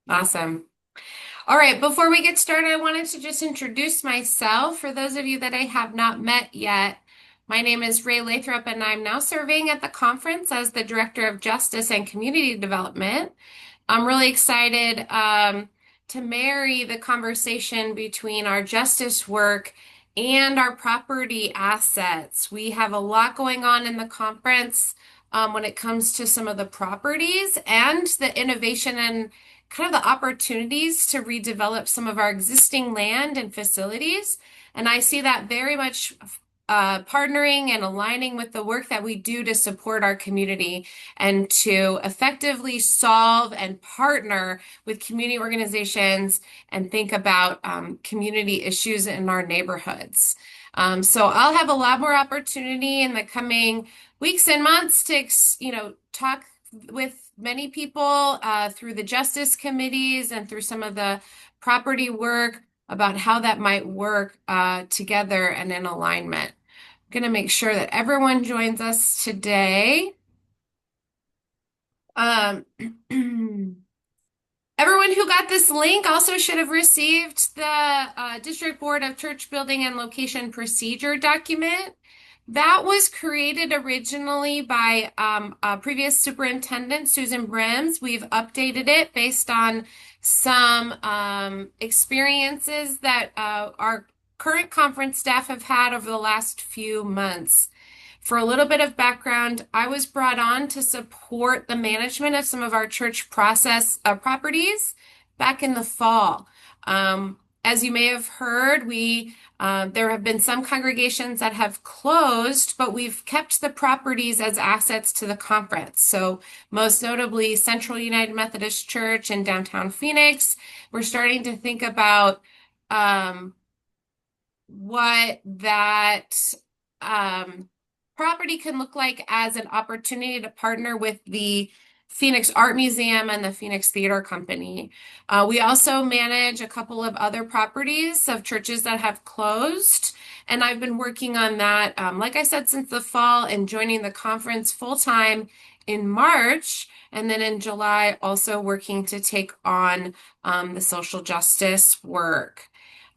Awesome. All right, before we get started, I wanted to just introduce myself. For those of you that I have not met yet, my name is Rae Lathrop, and I'm now serving at the conference as the Director of Justice and Community Development. I'm really excited to marry the conversation between our justice work and our property assets. We have a lot going on in the conference when it comes to some of the properties and the innovation and kind of the opportunities to redevelop some of our existing land and facilities. And I see that very much partnering and aligning with the work that we do to support our community and to effectively solve and partner with community organizations and think about community issues in our neighborhoods. So I'll have a lot more opportunity in the coming weeks and months to, talk with many people through the justice committees and through some of the property work about how that might work together and in alignment. I'm going to make sure that everyone joins us today. Um, Everyone who got this link also should have received the District Board of Church Building and Location Procedure document. That was created originally by previous superintendent Susan Brims. We've updated it based on some experiences that our current conference staff have had over the last few months. For a little bit of background, I was brought on to support the management of some of our church process properties back in the fall. As you may have heard, there have been some congregations that have closed, but we've kept the properties as assets to the conference. So most notably, Central United Methodist Church in downtown Phoenix. We're starting to think about what that property can look like as an opportunity to partner with the Phoenix Art Museum and the Phoenix Theater Company. We also manage a couple of other properties of churches that have closed, and I've been working on that, like I said, since the fall and joining the conference full-time in March, and then in July also working to take on the social justice work.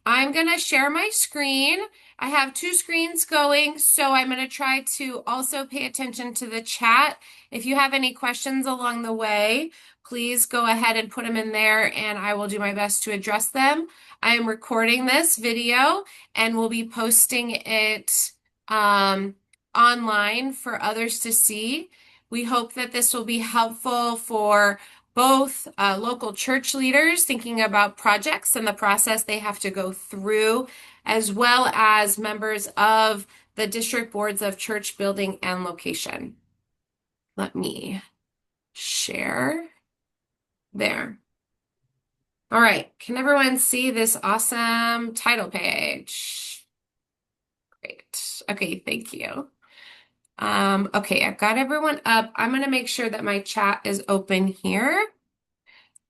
I'm going to share my screen. I have two screens going, so I'm going to try to also pay attention to the chat. If you have any questions along the way, please go ahead and put them in there, and I will do my best to address them. I am recording this video, and we'll be posting it online for others to see. We hope that this will be helpful for both local church leaders thinking about projects and the process they have to go through, as well as members of the district boards of church building and location. Let me share there. All right, can everyone see this awesome title page? Great. Okay, thank you. Okay, I've got everyone up. I'm going to make sure that my chat is open here.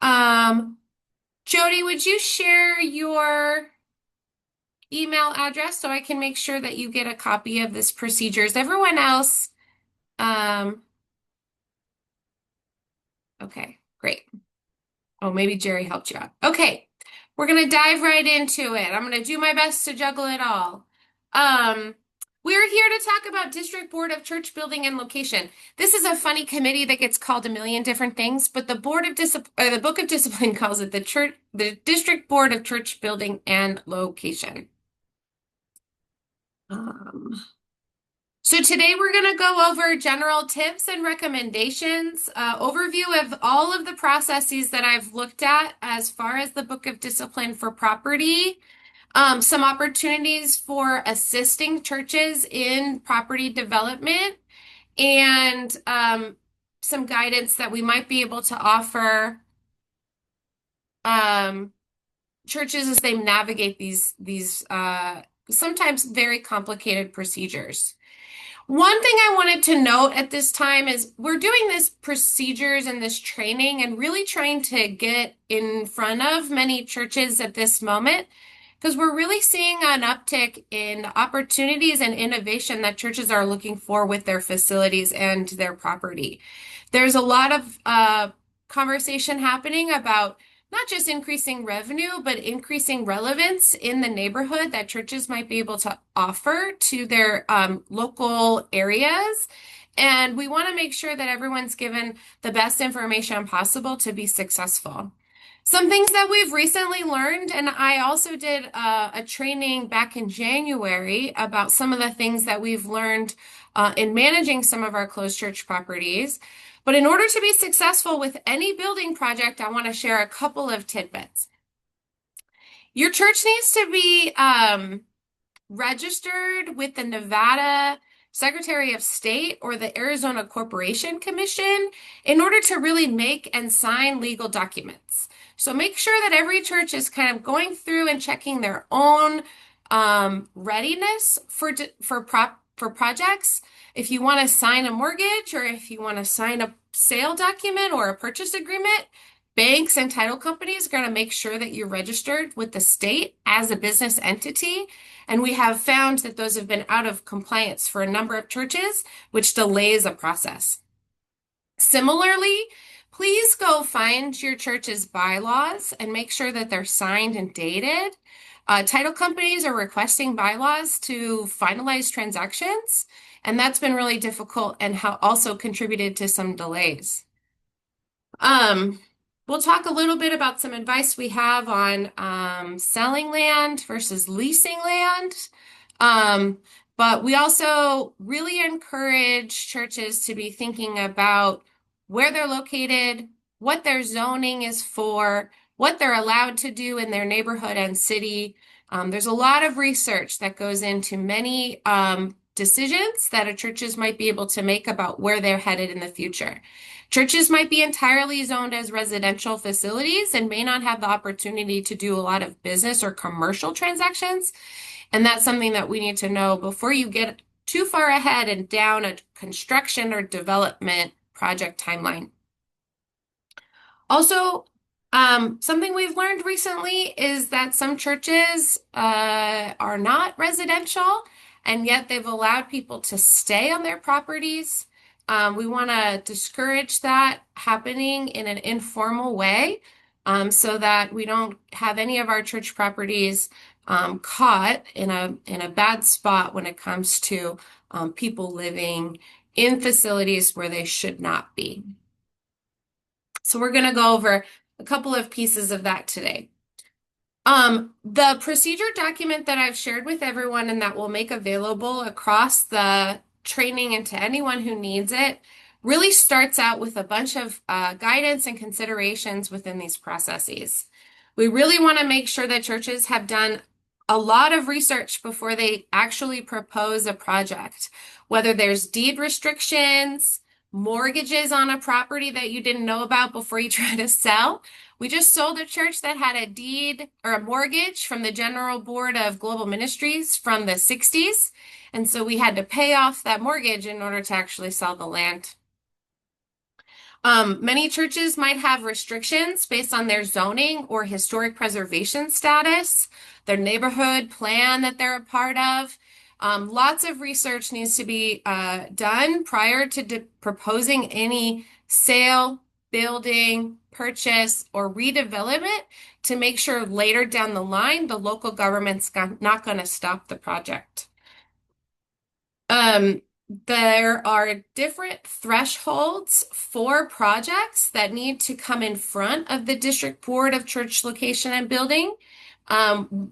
Jody, would you share your email address so I can make sure that you get a copy of this procedures? Everyone else, okay, great. Oh, maybe Jerry helped you out. Okay, we're going to dive right into it. I'm going to do my best to juggle it all. We're here to talk about District Board of Church Building and Location. This is a funny committee that gets called a million different things, but the Board of the Book of Discipline calls it the District Board of Church Building and Location. So today we're going to go over general tips and recommendations, overview of all of the processes that I've looked at as far as the Book of Discipline for property, some opportunities for assisting churches in property development, and some guidance that we might be able to offer churches as they navigate these sometimes very complicated procedures. One thing I wanted to note at this time is we're doing this procedures and this training and really trying to get in front of many churches at this moment because we're really seeing an uptick in opportunities and innovation that churches are looking for with their facilities and their property. There's a lot of conversation happening about not just increasing revenue, but increasing relevance in the neighborhood that churches might be able to offer to their local areas. And we want to make sure that everyone's given the best information possible to be successful. Some things that we've recently learned, and I also did a training back in January about some of the things that we've learned in managing some of our closed church properties. But in order to be successful with any building project, I want to share a couple of tidbits. Your church needs to be registered with the Nevada Secretary of State or the Arizona Corporation Commission in order to really make and sign legal documents. So make sure that every church is kind of going through and checking their own readiness for projects. If you want to sign a mortgage or if you want to sign a sale document or a purchase agreement, banks and title companies are going to make sure that you're registered with the state as a business entity. And we have found that those have been out of compliance for a number of churches, which delays the process. Similarly, please go find your church's bylaws and make sure that they're signed and dated. Title companies are requesting bylaws to finalize transactions, and that's been really difficult and also contributed to some delays. Um, we'll talk a little bit about some advice we have on selling land versus leasing land. But we also really encourage churches to be thinking about where they're located, what their zoning is for, what they're allowed to do in their neighborhood and city. There's a lot of research that goes into many decisions that a churches might be able to make about where they're headed in the future. Churches might be entirely zoned as residential facilities and may not have the opportunity to do a lot of business or commercial transactions. And that's something that we need to know before you get too far ahead and down a construction or development project timeline. Also, something we've learned recently is that some churches are not residential, and yet they've allowed people to stay on their properties. We want to discourage that happening in an informal way, so that we don't have any of our church properties caught in a bad spot when it comes to people living in facilities where they should not be. So we're going to go over a couple of pieces of that today. The procedure document that I've shared with everyone and that we'll make available across the training and to anyone who needs it really starts out with a bunch of guidance and considerations within these processes. We really want to make sure that churches have done a lot of research before they actually propose a project, whether there's deed restrictions, mortgages on a property that you didn't know about before you try to sell. We just sold a church that had a deed or a mortgage from the General Board of Global Ministries from the 60s. And so we had to pay off that mortgage in order to actually sell the land. Many churches might have restrictions based on their zoning or historic preservation status, their neighborhood plan that they're a part of. Lots of research needs to be done prior to proposing any sale, building, purchase, or redevelopment to make sure later down the line the local government's not going to stop the project. There are different thresholds for projects that need to come in front of the District Board of Church Location and Building.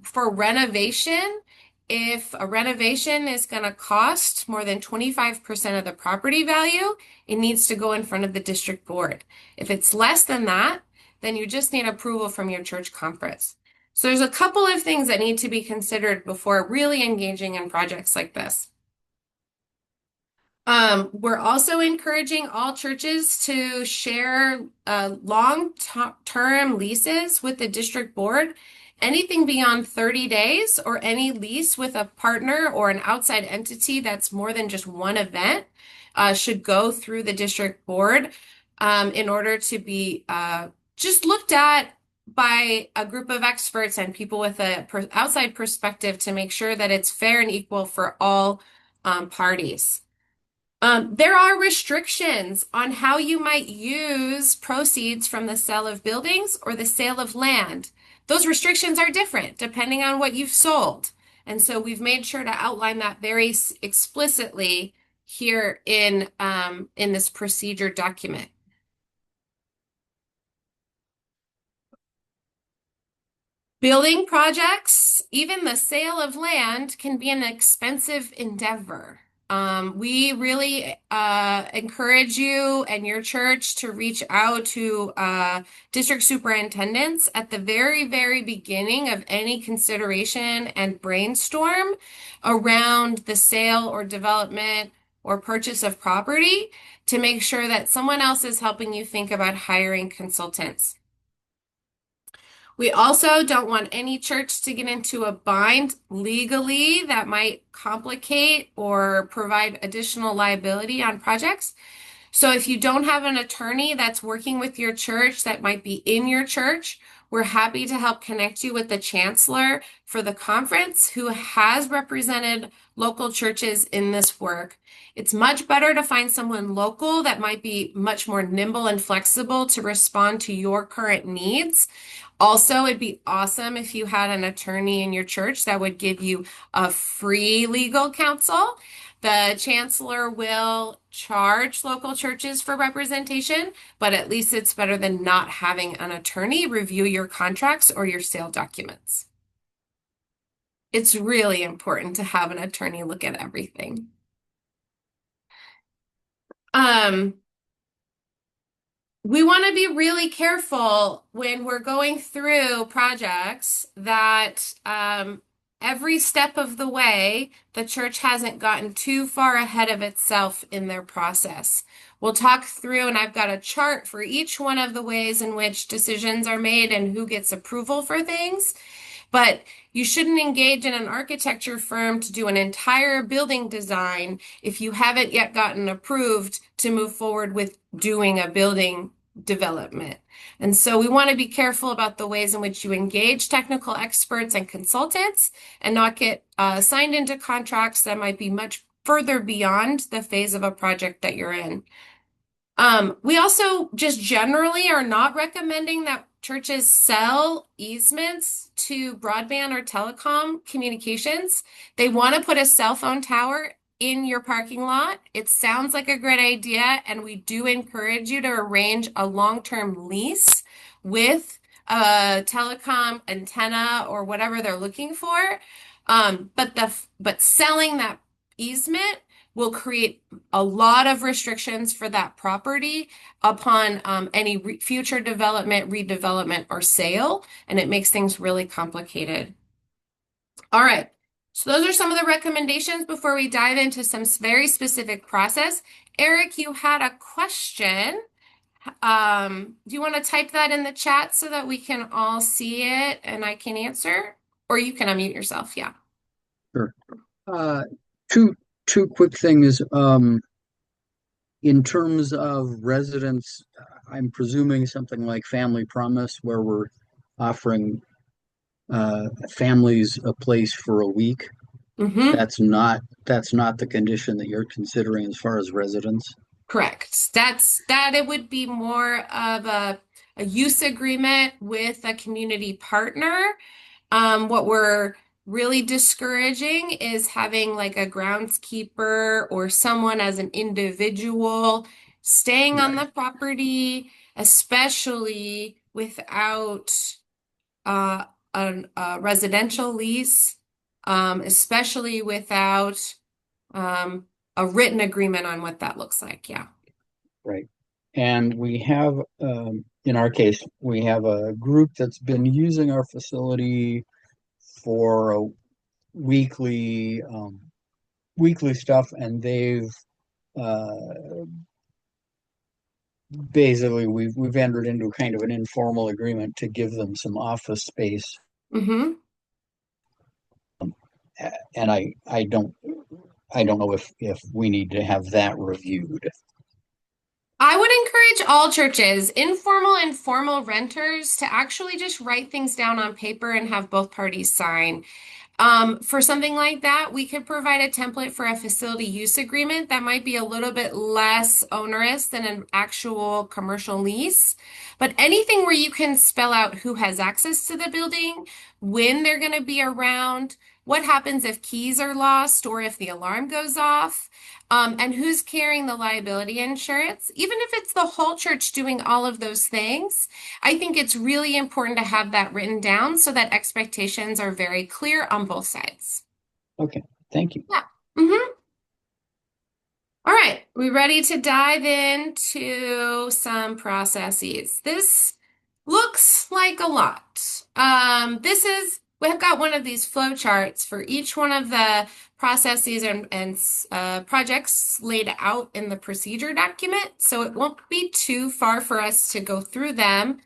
For renovation, if a renovation is going to cost more than 25% of the property value, it needs to go in front of the District Board. If it's less than that, then you just need approval from your church conference. So there's a couple of things that need to be considered before really engaging in projects like this. We're also encouraging all churches to share long-term leases with the district board. Anything beyond 30 days or any lease with a partner or an outside entity that's more than just one event should go through the district board in order to be just looked at by a group of experts and people with an outside perspective to make sure that it's fair and equal for all parties. There are restrictions on how you might use proceeds from the sale of buildings or the sale of land. Those restrictions are different depending on what you've sold. And so we've made sure to outline that very explicitly here in this procedure document. Building projects, even the sale of land, can be an expensive endeavor. We really encourage you and your church to reach out to district superintendents at the very, very beginning of any consideration and brainstorm around the sale or development or purchase of property to make sure that someone else is helping you think about hiring consultants. We also don't want any church to get into a bind legally that might complicate or provide additional liability on projects. So if you don't have an attorney that's working with your church that might be in your church, we're happy to help connect you with the chancellor for the conference who has represented local churches in this work. It's much better to find someone local that might be much more nimble and flexible to respond to your current needs. Also, it'd be awesome if you had an attorney in your church that would give you a free legal counsel. The chancellor will charge local churches for representation, but at least it's better than not having an attorney review your contracts or your sale documents. It's really important to have an attorney look at everything. We want to be really careful when we're going through projects that every step of the way, the church hasn't gotten too far ahead of itself in their process. We'll talk through, and I've got a chart for each one of the ways in which decisions are made and who gets approval for things. But you shouldn't engage in an architecture firm to do an entire building design if you haven't yet gotten approved to move forward with doing a building development. And so we want to be careful about the ways in which you engage technical experts and consultants and not get signed into contracts that might be much further beyond the phase of a project that you're in. We also just generally are not recommending that churches sell easements to broadband or telecom communications. They want to put a cell phone tower in your parking lot. It sounds like a great idea, and we do encourage you to arrange a long-term lease with a telecom antenna or whatever they're looking for. But selling that easement will create a lot of restrictions for that property upon any future development, redevelopment, or sale, and it makes things really complicated. All right, so those are some of the recommendations before we dive into some very specific process. Eric, you had a question. Do you want to type that in the chat so that we can all see it and I can answer? Or you can unmute yourself, yeah. Sure. Uh, two quick things. In terms of residents, I'm presuming something like Family Promise, where we're offering families a place for a week. Mm-hmm. That's not the condition that you're considering as far as residents. Correct. It would be more of a use agreement with a community partner. What we're really discouraging is having like a groundskeeper or someone as an individual staying on Right. the property, especially without uh, a residential lease, especially without a written agreement on what that looks like. Yeah. Right. And we have, in our case, we have a group that's been using our facility for a weekly, weekly stuff, and they've uh, basically we've entered into kind of an informal agreement to give them some office space. Mm-hmm. And I don't know if we need to have that reviewed. I would encourage all churches, informal and formal renters, to actually just write things down on paper and have both parties sign. For something like that, we could provide a template for a facility use agreement that might be a little bit less onerous than an actual commercial lease. But anything where you can spell out who has access to the building, when they're going to be around, what happens if keys are lost or if the alarm goes off, and who's carrying the liability insurance, even if it's the whole church doing all of those things. I think it's really important to have that written down so that expectations are very clear on both sides. Okay, thank you. Yeah. hmm All right. We ready to dive into some processes? This looks like a lot. We've got one of these flow charts for each one of the processes and projects laid out in the procedure document. So it won't be too far for us to go through them.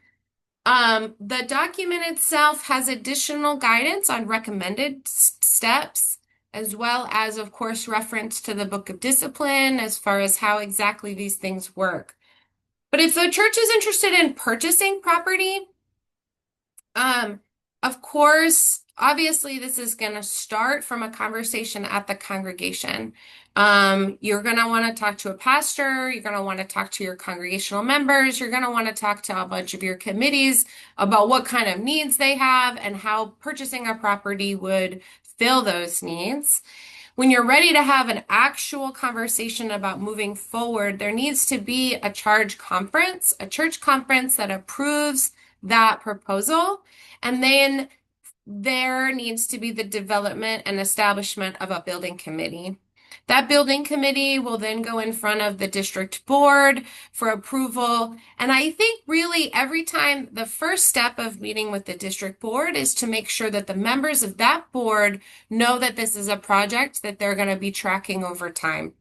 The document itself has additional guidance on recommended steps, as well as, of course, reference to the Book of Discipline as far as how exactly these things work. But if the church is interested in purchasing property, um, of course, obviously, this is going to start from a conversation at the congregation. You're going to want to talk to a pastor. You're going to want to talk to your congregational members. You're going to want to talk to a bunch of your committees about what kind of needs they have and how purchasing a property would fill those needs. When you're ready to have an actual conversation about moving forward, there needs to be a a church conference that approves that proposal. And then there needs to be the development and establishment of a building committee. That building committee will then go in front of the district board for approval. And I think really every time the first step of meeting with the district board is to make sure that the members of that board know that this is a project that they're going to be tracking over time.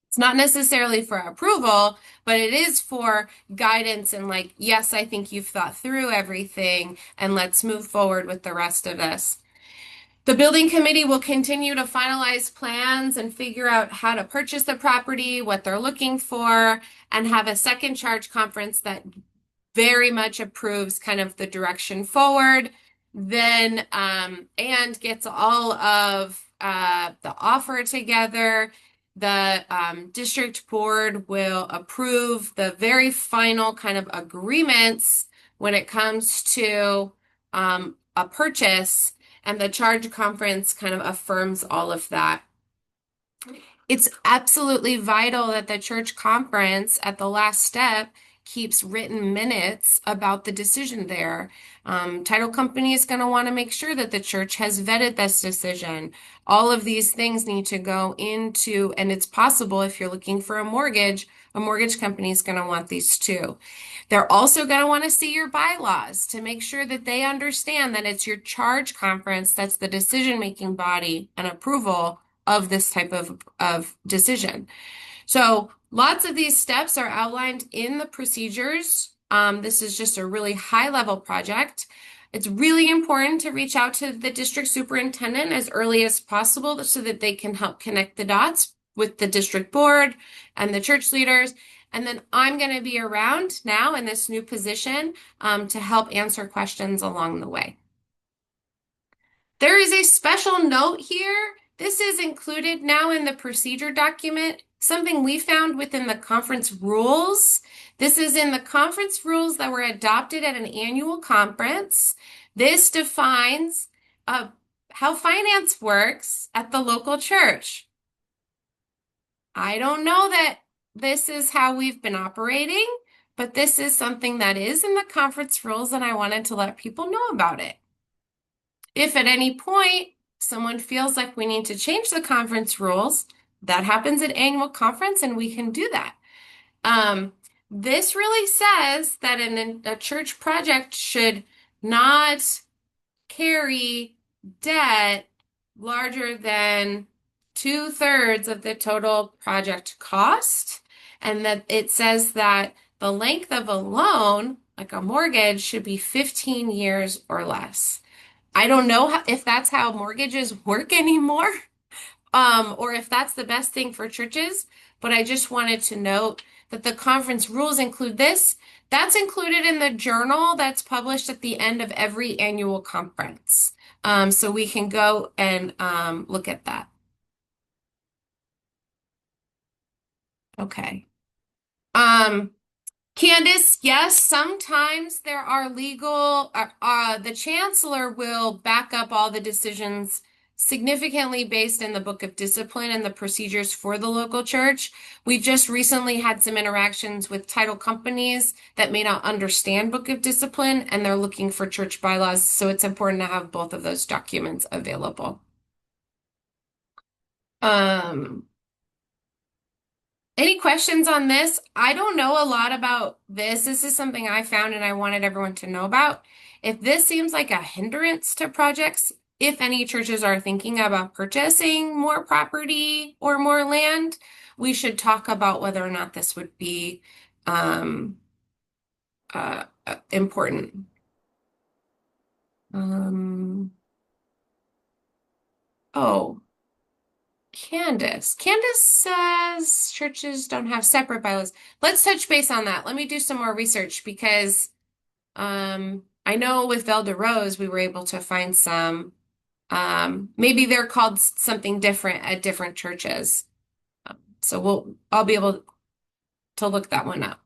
It's not necessarily for approval, but it is for guidance and like, yes, I think you've thought through everything and let's move forward with the rest of this. The building committee will continue to finalize plans and figure out how to purchase the property, what they're looking for, and have a second charge conference that very much approves kind of the direction forward, then and gets all of the offer together. The district board will approve the very final kind of agreements when it comes to a purchase, and the charge conference kind of affirms all of that. It's absolutely vital that the church conference at the last step keeps written minutes about the decision there. Title company is going to want to make sure that the church has vetted this decision. All of these things need to go into, and it's possible if you're looking for a mortgage company is going to want these too. They're also going to want to see your bylaws to make sure that they understand that it's your charge conference that's the decision-making body and approval of this type of decision. So lots of these steps are outlined in the procedures. This is just a really high level project. It's really important to reach out to the district superintendent as early as possible so that they can help connect the dots with the district board and the church leaders. And then I'm going to be around now in this new position to help answer questions along the way. There is a special note here. This is included now in the procedure document, something we found within the conference rules. This is in the conference rules that were adopted at an annual conference. This defines how finance works at the local church. I don't know that this is how we've been operating, but this is something that is in the conference rules, and I wanted to let people know about it. If at any point someone feels like we need to change the conference rules, that happens at annual conference and we can do that. This really says that a church project should not carry debt larger than 2/3 of the total project cost, and that it says that the length of a loan, like a mortgage, should be 15 years or less. I don't know if that's how mortgages work anymore, or if that's the best thing for churches, but I just wanted to note that the conference rules include this. That's included in the journal that's published at the end of every annual conference. So we can go and look at that. Okay. Um, Candace, yes, sometimes there are the chancellor will back up all the decisions significantly based in the Book of Discipline and the procedures for the local church. We just recently had some interactions with title companies that may not understand Book of Discipline and they're looking for church bylaws. So it's important to have both of those documents available. Um, Any questions on this? I don't know a lot about this. This is something I found and I wanted everyone to know about. If this seems like a hindrance to projects, if any churches are thinking about purchasing more property or more land, we should talk about whether or not this would be um, important. Um, oh, Candace. Candace says churches don't have separate bylaws. Let's touch base on that. Let me do some more research because I know with Vel de Rose, we were able to find some. Maybe they're called something different at different churches. So I'll be able to look that one up.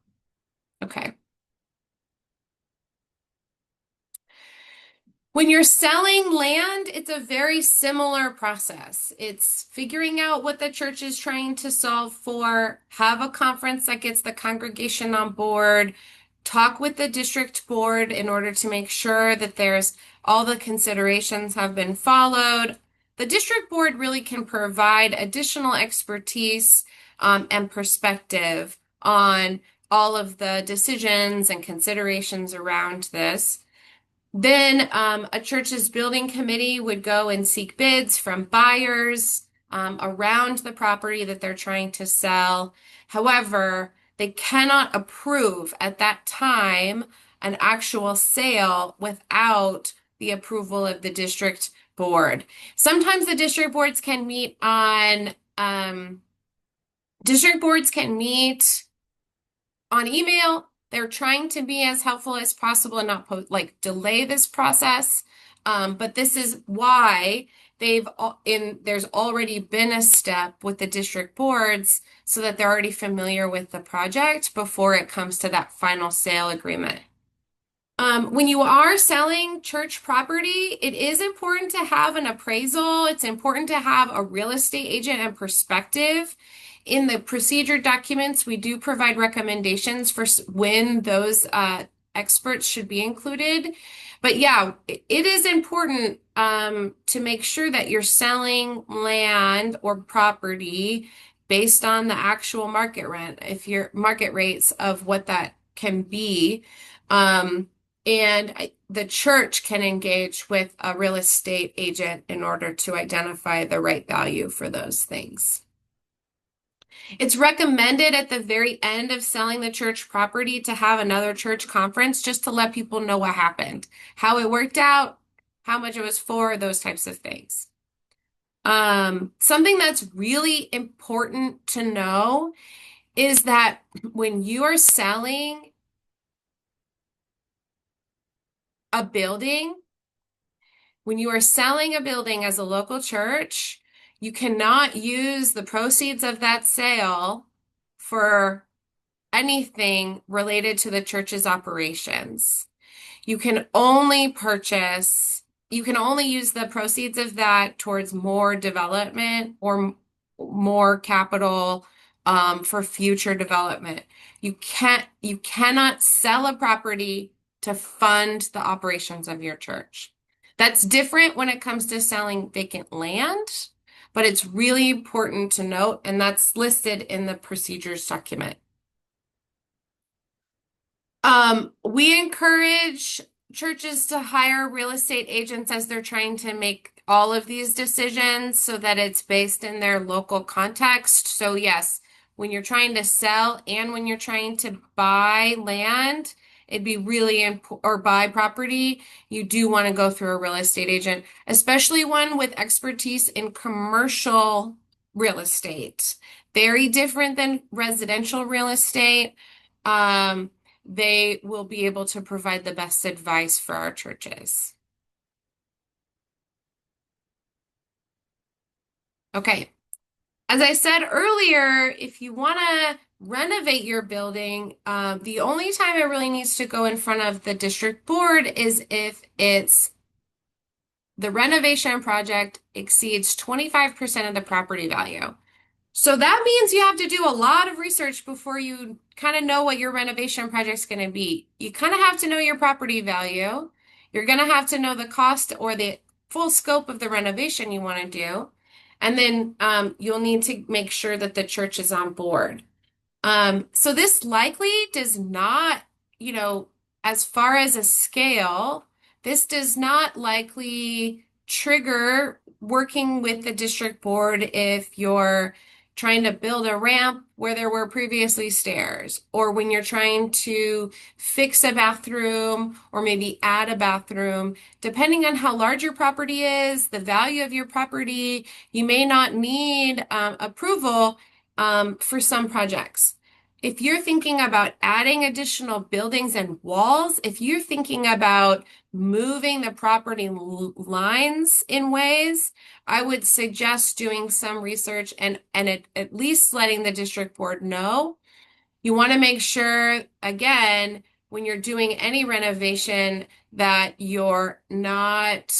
Okay. When you're selling land, it's a very similar process. It's figuring out what the church is trying to solve for, have a conference that gets the congregation on board, talk with the district board in order to make sure that there's all the considerations have been followed. The district board really can provide additional expertise and perspective on all of the decisions and considerations around this. Then a church's building committee would go and seek bids from buyers around the property that they're trying to sell. However, they cannot approve at that time an actual sale without the approval of the district board. Sometimes the district boards can meet on email. They're trying to be as helpful as possible and not delay this process. But this is why there's already been a step with the district boards so that they're already familiar with the project before it comes to that final sale agreement. When you are selling church property, it is important to have an appraisal. It's important to have a real estate agent and perspective. In the procedure documents, we do provide recommendations for when those experts should be included. But yeah, it is important to make sure that you're selling land or property based on the actual market rent, if your market rates of what that can be. And the church can engage with a real estate agent in order to identify the right value for those things. It's recommended at the very end of selling the church property to have another church conference just to let people know what happened, how it worked out, how much it was for, those types of things. Something that's really important to know is that when you are selling a building, when you are selling a building as a local church, you cannot use the proceeds of that sale for anything related to the church's operations. You can only you can only use the proceeds of that towards more development or more capital for future development. You cannot sell a property to fund the operations of your church. That's different when it comes to selling vacant land, but it's really important to note, and that's listed in the procedures document. We encourage churches to hire real estate agents as they're trying to make all of these decisions so that it's based in their local context. So yes, when you're trying to sell and when you're trying to buy land, it'd be really important, or buy property, you do want to go through a real estate agent, especially one with expertise in commercial real estate. Very different than residential real estate. they will be able to provide the best advice for our churches. Okay. As I said earlier, if you want to renovate your building, the only time it really needs to go in front of the district board is if it's the renovation project exceeds 25% of the property value. So that means you have to do a lot of research before you kind of know what your renovation project's going to be. You kind of have to know your property value. You're going to have to know the cost or the full scope of the renovation you want to do. And then you'll need to make sure that the church is on board. So this likely does not, you know, as far as a scale, this does not likely trigger working with the district board if you're trying to build a ramp where there were previously stairs, or when you're trying to fix a bathroom or maybe add a bathroom. Depending on how large your property is, the value of your property, you may not need approval for some projects. If you're thinking about adding additional buildings and walls, if you're thinking about moving the property lines in ways, I would suggest doing some research and at least letting the district board know. You want to make sure, again, when you're doing any renovation, that you're not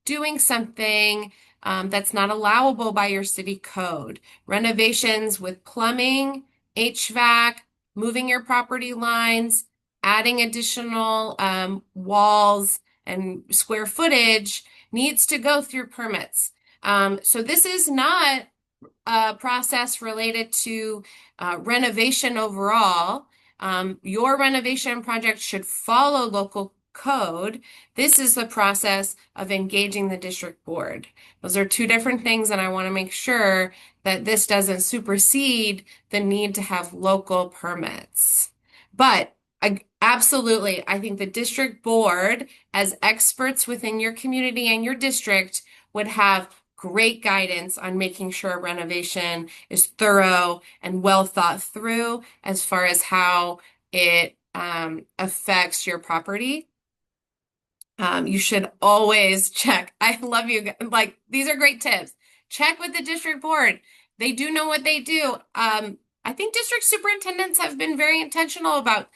doing something that's not allowable by your city code. Renovations with plumbing, HVAC, moving your property lines, adding additional walls and square footage needs to go through permits. So this is not process related to renovation overall. Your renovation project should follow local code. This is the process of engaging the district board. Those are two different things, and I want to make sure that this doesn't supersede the need to have local permits. But absolutely, I think the district board, as experts within your community and your district, would have great guidance on making sure a renovation is thorough and well thought through as far as how it affects your property. You should always check. I love you. Like, these are great tips. Check with the district board. They do know what they do. I think district superintendents have been very intentional about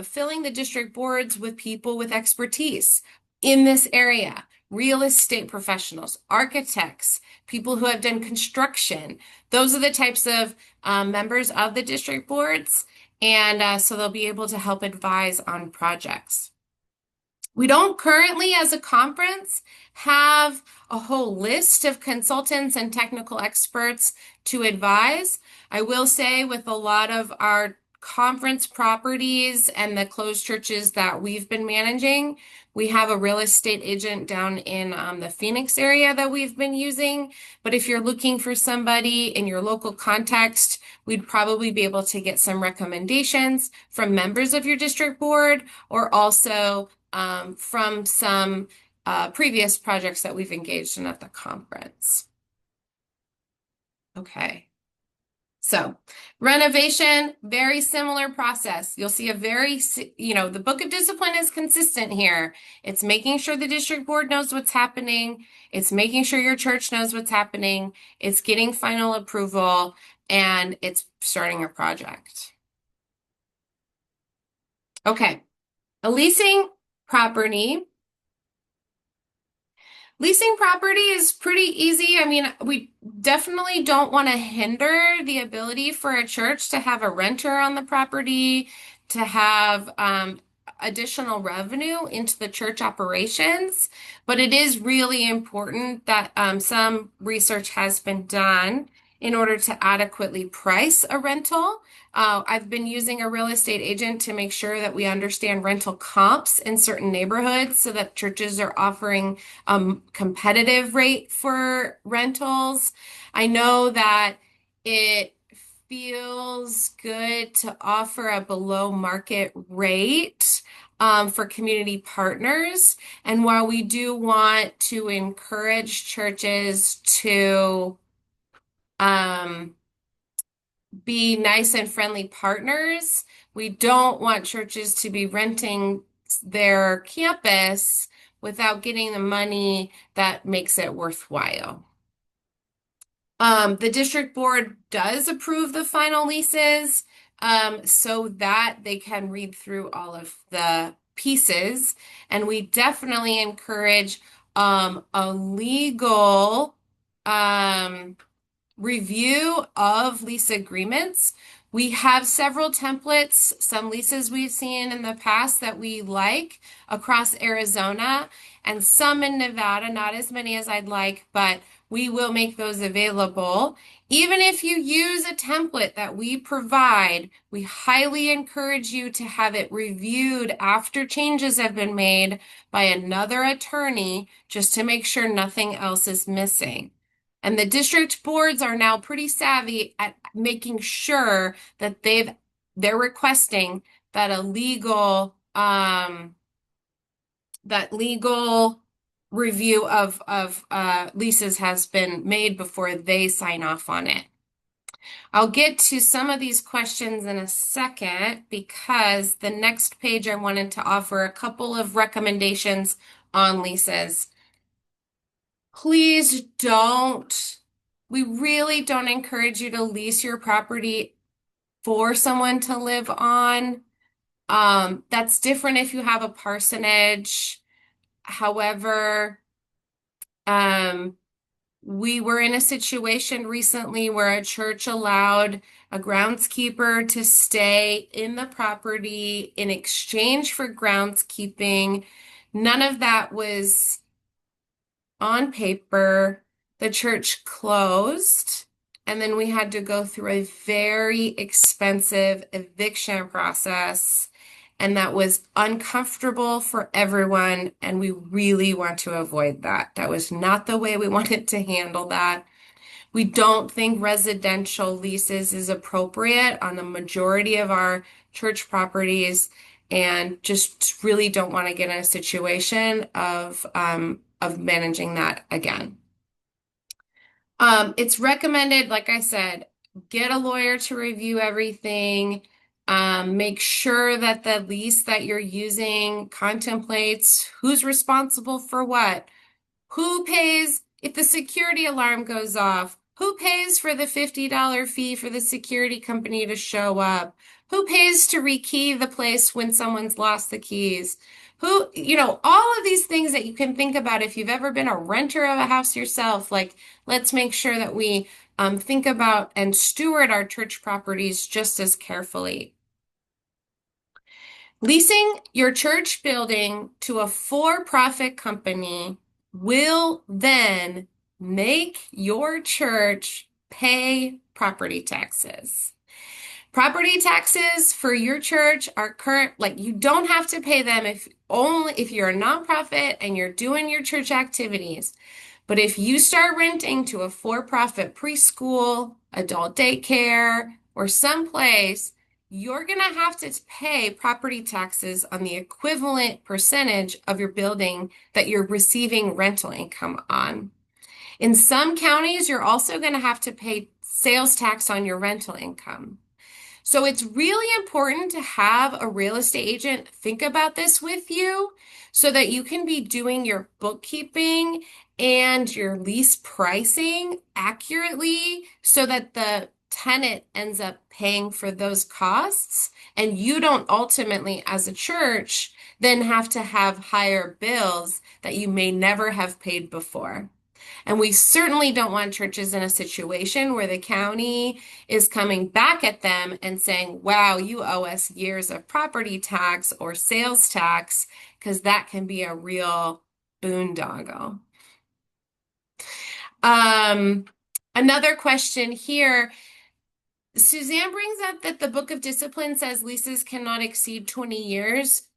filling the district boards with people with expertise in this area. Real estate professionals, architects, people who have done construction. Those are the types of members of the district boards. And so they'll be able to help advise on projects. We don't currently, as a conference, have a whole list of consultants and technical experts to advise. I will say, with a lot of our conference properties and the closed churches that we've been managing, we have a real estate agent down in the Phoenix area that we've been using. But if you're looking for somebody in your local context, we'd probably be able to get some recommendations from members of your district board, or also from some previous projects that we've engaged in at the conference. Okay. So renovation, very similar process. You'll see the Book of Discipline is consistent here. It's making sure the district board knows what's happening. It's making sure your church knows what's happening. It's getting final approval, and it's starting a project. Okay. A leasing property. Leasing property is pretty easy. I mean, we definitely don't want to hinder the ability for a church to have a renter on the property, to have additional revenue into the church operations. But it is really important that some research has been done in order to adequately price a rental. I've been using a real estate agent to make sure that we understand rental comps in certain neighborhoods so that churches are offering competitive rate for rentals. I know that it feels good to offer a below market rate for community partners. And while we do want to encourage churches to um, be nice and friendly partners. We don't want churches to be renting their campus without getting the money that makes it worthwhile. The district board does approve the final leases, so that they can read through all of the pieces. And we definitely encourage a legal um, review of lease agreements. We have several templates, some leases we've seen in the past that we like across Arizona, and some in Nevada, not as many as I'd like, but we will make those available. Even if you use a template that we provide, we highly encourage you to have it reviewed after changes have been made by another attorney just to make sure nothing else is missing. And the district boards are now pretty savvy at making sure that they're requesting that a legal that legal review of leases has been made before they sign off on it. I'll get to some of these questions in a second because the next page I wanted to offer a couple of recommendations on leases. Please don't, we really don't encourage you to lease your property for someone to live on. That's different if you have a parsonage. However, um, we were in a situation recently where a church allowed a groundskeeper to stay in the property in exchange for groundskeeping. None of that was on paper. The church closed, and then we had to go through a very expensive eviction process, and that was uncomfortable for everyone, and we really want to avoid that. That was not the way we wanted to handle that. We don't think residential leases is appropriate on the majority of our church properties, and just really don't want to get in a situation of managing that again. It's recommended, like I said, get a lawyer to review everything. Make sure that the lease that you're using contemplates who's responsible for what. Who pays if the security alarm goes off? Who pays for the $50 fee for the security company to show up? Who pays to rekey the place when someone's lost the keys? All of these things that you can think about if you've ever been a renter of a house yourself, like let's make sure that we think about and steward our church properties just as carefully. Leasing your church building to a for-profit company will then make your church pay property taxes. Property taxes for your church are like you don't have to pay them if you're a nonprofit and you're doing your church activities. But if you start renting to a for-profit preschool, adult daycare, or someplace, you're going to have to pay property taxes on the equivalent percentage of your building that you're receiving rental income on. In some counties, you're also going to have to pay sales tax on your rental income. So it's really important to have a real estate agent think about this with you so that you can be doing your bookkeeping and your lease pricing accurately so that the tenant ends up paying for those costs and you don't ultimately, as a church, then have to have higher bills that you may never have paid before. And we certainly don't want churches in a situation where the county is coming back at them and saying, wow, you owe us years of property tax or sales tax, because that can be a real boondoggle. Um, Another question here. Suzanne brings up that the Book of Discipline says leases cannot exceed 20 years.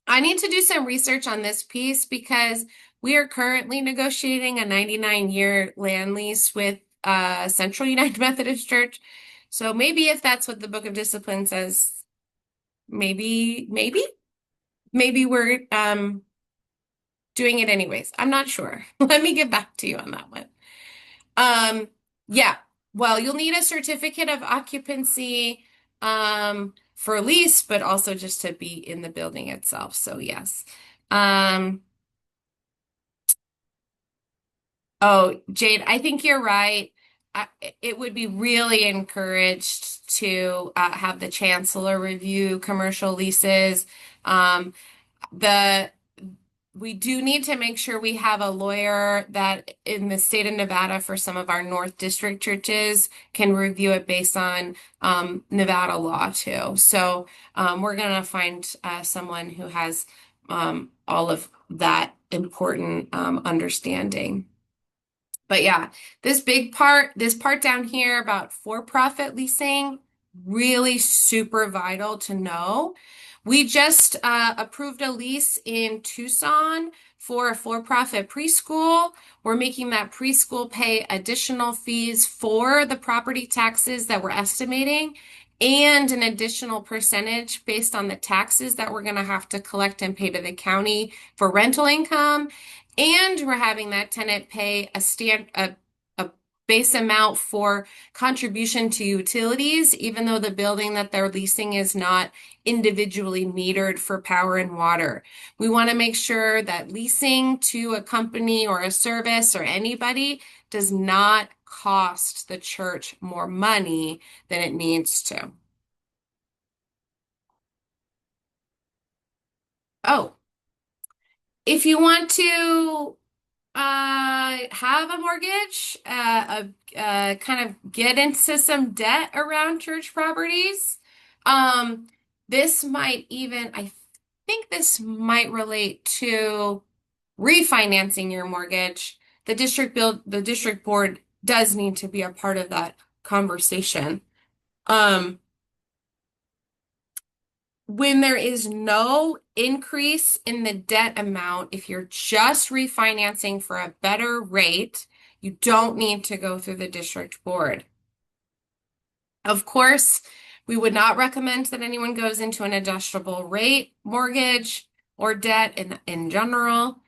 I need to do some research on this piece because we are currently negotiating a 99-year land lease with Central United Methodist Church. So maybe if that's what the Book of Discipline says, maybe we're doing it anyways. I'm not sure. Let me get back to you on that one. Um, yeah. Well, you'll need a certificate of occupancy for lease, but also just to be in the building itself. So yes. Um, oh, Jade, I think you're right. I, it would be really encouraged to have the chancellor review commercial leases. Um, the We do need to make sure we have a lawyer that in the state of Nevada for some of our North District churches can review it based on Nevada law too. So we're going to find someone who has all of that important understanding. But yeah, this part down here about for-profit leasing, really super vital to know. We just approved a lease in Tucson for a for-profit preschool. We're making that preschool pay additional fees for the property taxes that we're estimating and an additional percentage based on the taxes that we're going to have to collect and pay to the county for rental income. And we're having that tenant pay a base amount for contribution to utilities, even though the building that they're leasing is not individually metered for power and water. We want to make sure that leasing to a company or a service or anybody does not cost the church more money than it needs to. Oh, if you want to have a mortgage, kind of get into some debt around church properties. Um, this might even, I think this might relate to refinancing your mortgage. The district board does need to be a part of that conversation. Um, when there is no increase in the debt amount, if you're just refinancing for a better rate, you don't need to go through the district board. Of course, we would not recommend that anyone goes into an adjustable rate mortgage or debt in general.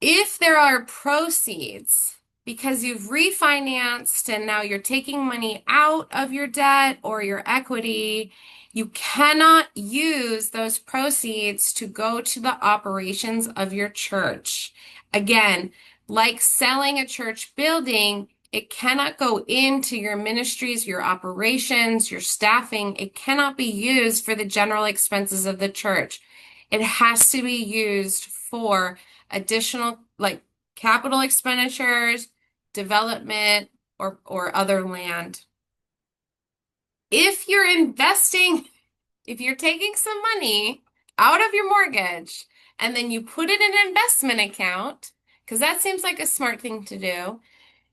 If there are proceeds because you've refinanced and now you're taking money out of your debt or your equity, you cannot use those proceeds to go to the operations of your church. Again, like selling a church building, it cannot go into your ministries, your operations, your staffing. It cannot be used for the general expenses of the church. It has to be used for additional like capital expenditures, development, or other land. If you're investing, if you're taking some money out of your mortgage and then you put it in an investment account, because that seems like a smart thing to do,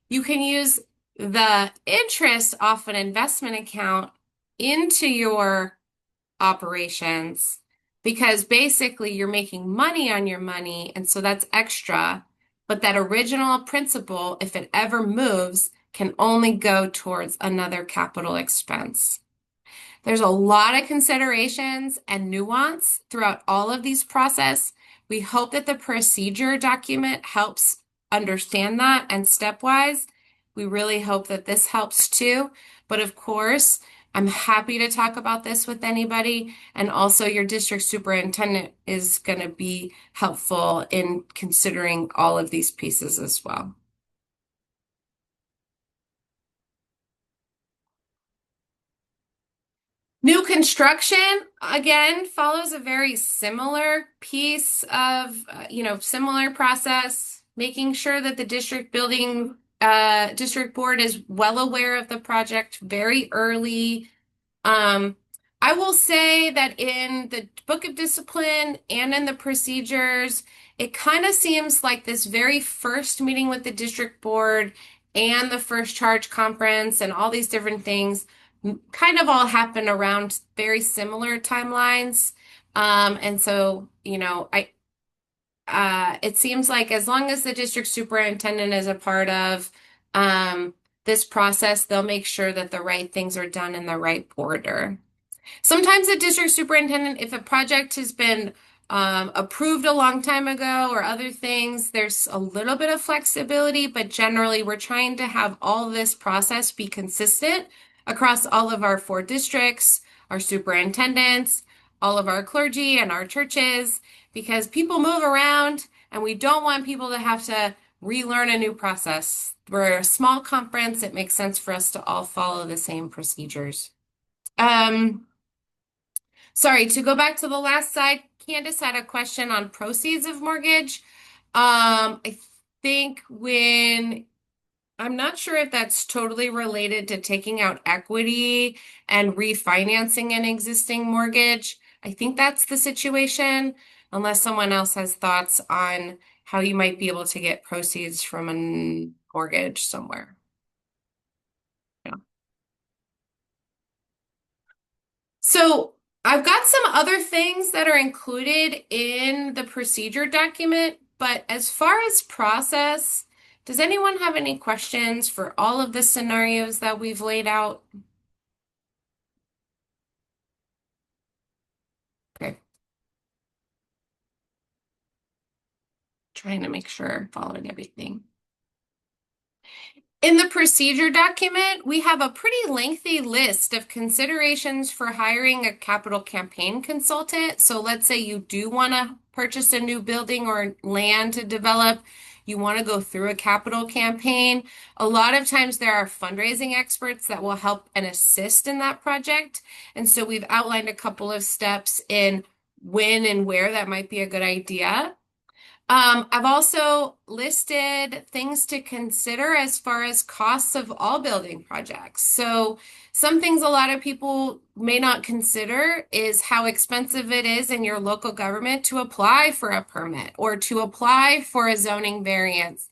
you can use the interest off an investment account into your operations because basically you're making money on your money, and so that's extra. But that original principal, if it ever moves, can only go towards another capital expense. There's a lot of considerations and nuance throughout all of these process. We hope that the procedure document helps understand that and stepwise. We really hope that this helps too. But of course, I'm happy to talk about this with anybody. And also your district superintendent is going to be helpful in considering all of these pieces as well. New construction, again, follows a very similar piece of, similar process, making sure that the district board is well aware of the project very early. Um, I will say that in the Book of Discipline and in the procedures, it kind of seems like this very first meeting with the district board and the first charge conference and all these different things kind of all happen around very similar timelines. And so, it seems like as long as the district superintendent is a part of this process, they'll make sure that the right things are done in the right order. Sometimes the district superintendent, if a project has been approved a long time ago or other things, there's a little bit of flexibility, but generally we're trying to have all this process be consistent across all of our 4 districts, our superintendents, all of our clergy and our churches, because people move around and we don't want people to have to relearn a new process. We're a small conference. It makes sense for us to all follow the same procedures. Um, Sorry, to go back to the last slide, Candace had a question on proceeds of mortgage. I think I'm not sure if that's totally related to taking out equity and refinancing an existing mortgage. I think that's the situation, unless someone else has thoughts on how you might be able to get proceeds from a mortgage somewhere. Yeah. So I've got some other things that are included in the procedure document, but as far as process, does anyone have any questions for all of the scenarios that we've laid out? Okay, trying to make sure I'm following everything. In the procedure document, we have a pretty lengthy list of considerations for hiring a capital campaign consultant. So let's say you do want to purchase a new building or land to develop, you want to go through a capital campaign. A lot of times there are fundraising experts that will help and assist in that project. And so we've outlined a couple of steps in when and where that might be a good idea. I've also listed things to consider as far as costs of all building projects. So, some things a lot of people may not consider is how expensive it is in your local government to apply for a permit or to apply for a zoning variance.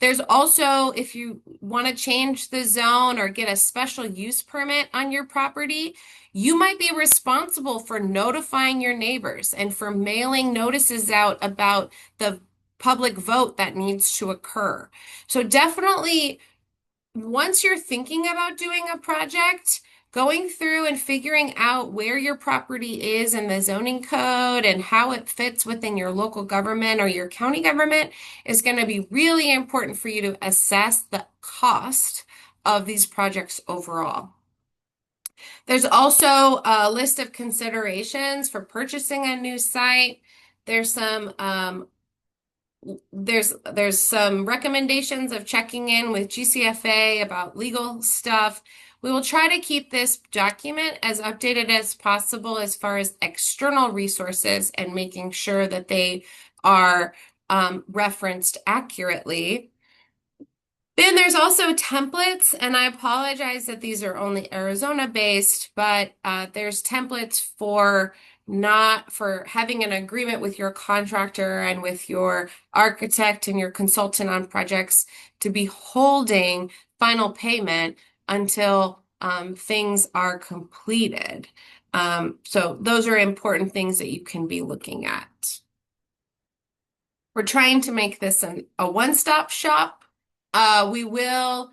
There's also, if you want to change the zone or get a special use permit on your property, you might be responsible for notifying your neighbors and for mailing notices out about the public vote that needs to occur. So definitely, once you're thinking about doing a project, going through and figuring out where your property is in the zoning code and how it fits within your local government or your county government is going to be really important for you to assess the cost of these projects overall. There's also a list of considerations for purchasing a new site. There's some there's some recommendations of checking in with GCFA about legal stuff. We will try to keep this document as updated as possible as far as external resources and making sure that they are referenced accurately. Then there's also templates, and I apologize that these are only Arizona based, but there's templates for not for having an agreement with your contractor and with your architect and your consultant on projects to be holding final payment until things are completed. So those are important things that you can be looking at. We're trying to make this a one-stop shop. We will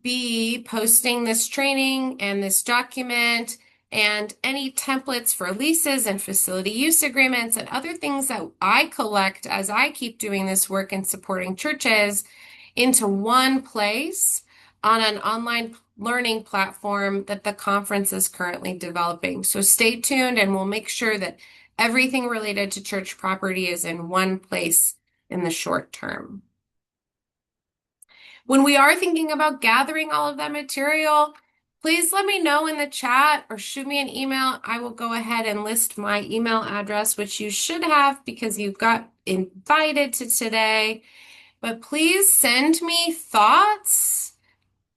be posting this training and this document and any templates for leases and facility use agreements and other things that I collect as I keep doing this work and supporting churches into one place on an online learning platform that the conference is currently developing. So stay tuned and we'll make sure that everything related to church property is in one place in the short term. When we are thinking about gathering all of that material, please let me know in the chat or shoot me an email. I will go ahead and list my email address, which you should have because you got invited to today. But please send me thoughts,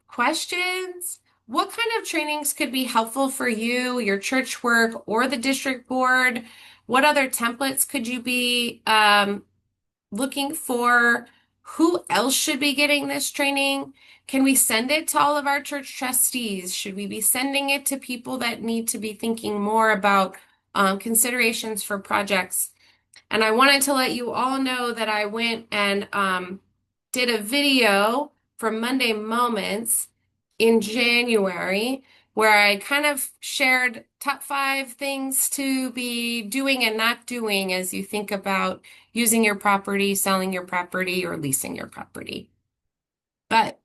questions. What kind of trainings could be helpful for you, your church work, or the district board? What other templates could you be looking for? Who else should be getting this training? Can we send it to all of our church trustees? Should we be sending it to people that need to be thinking more about considerations for projects? And I wanted to let you all know that I went and did a video for Monday Moments in January where I kind of shared top 5 things to be doing and not doing as you think about using your property, selling your property, or leasing your property. But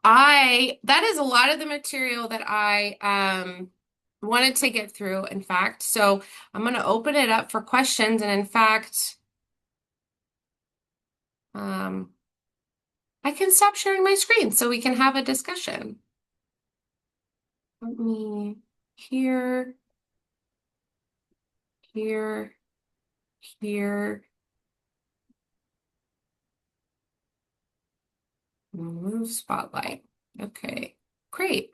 that is a lot of the material that I wanted to get through, in fact. So I'm going to open it up for questions. And in fact, um, I can stop sharing my screen so we can have a discussion. Let me here, here, here. Remove spotlight. Okay, great.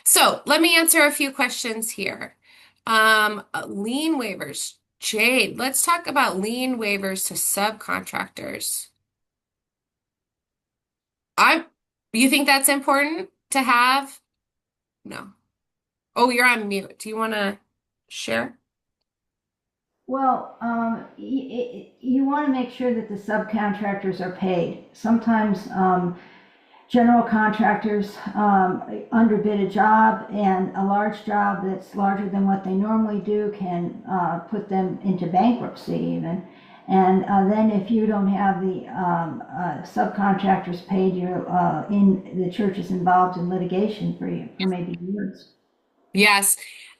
So let me answer a few questions here. Lien waivers. Jade, let's talk about lien waivers to subcontractors. I, you think that's important to have? No. Oh, you're on mute. Do you want to share? Well, you want to make sure that the subcontractors are paid. Sometimes general contractors underbid a job, and a large job that's larger than what they normally do can put them into bankruptcy even. And then if you don't have the subcontractors paid, the church is involved in litigation for maybe years. Yes.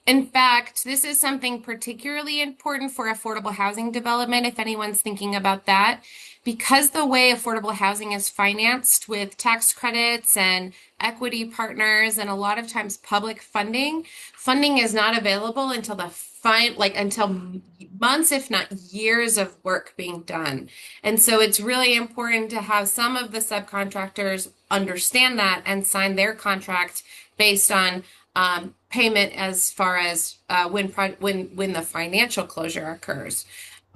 In fact, this is something particularly important for affordable housing development, if anyone's thinking about that, because the way affordable housing is financed with tax credits and equity partners and a lot of times public funding, funding is not available until until months, if not years of work being done. And so it's really important to have some of the subcontractors understand that and sign their contract based on payment as far as when the financial closure occurs.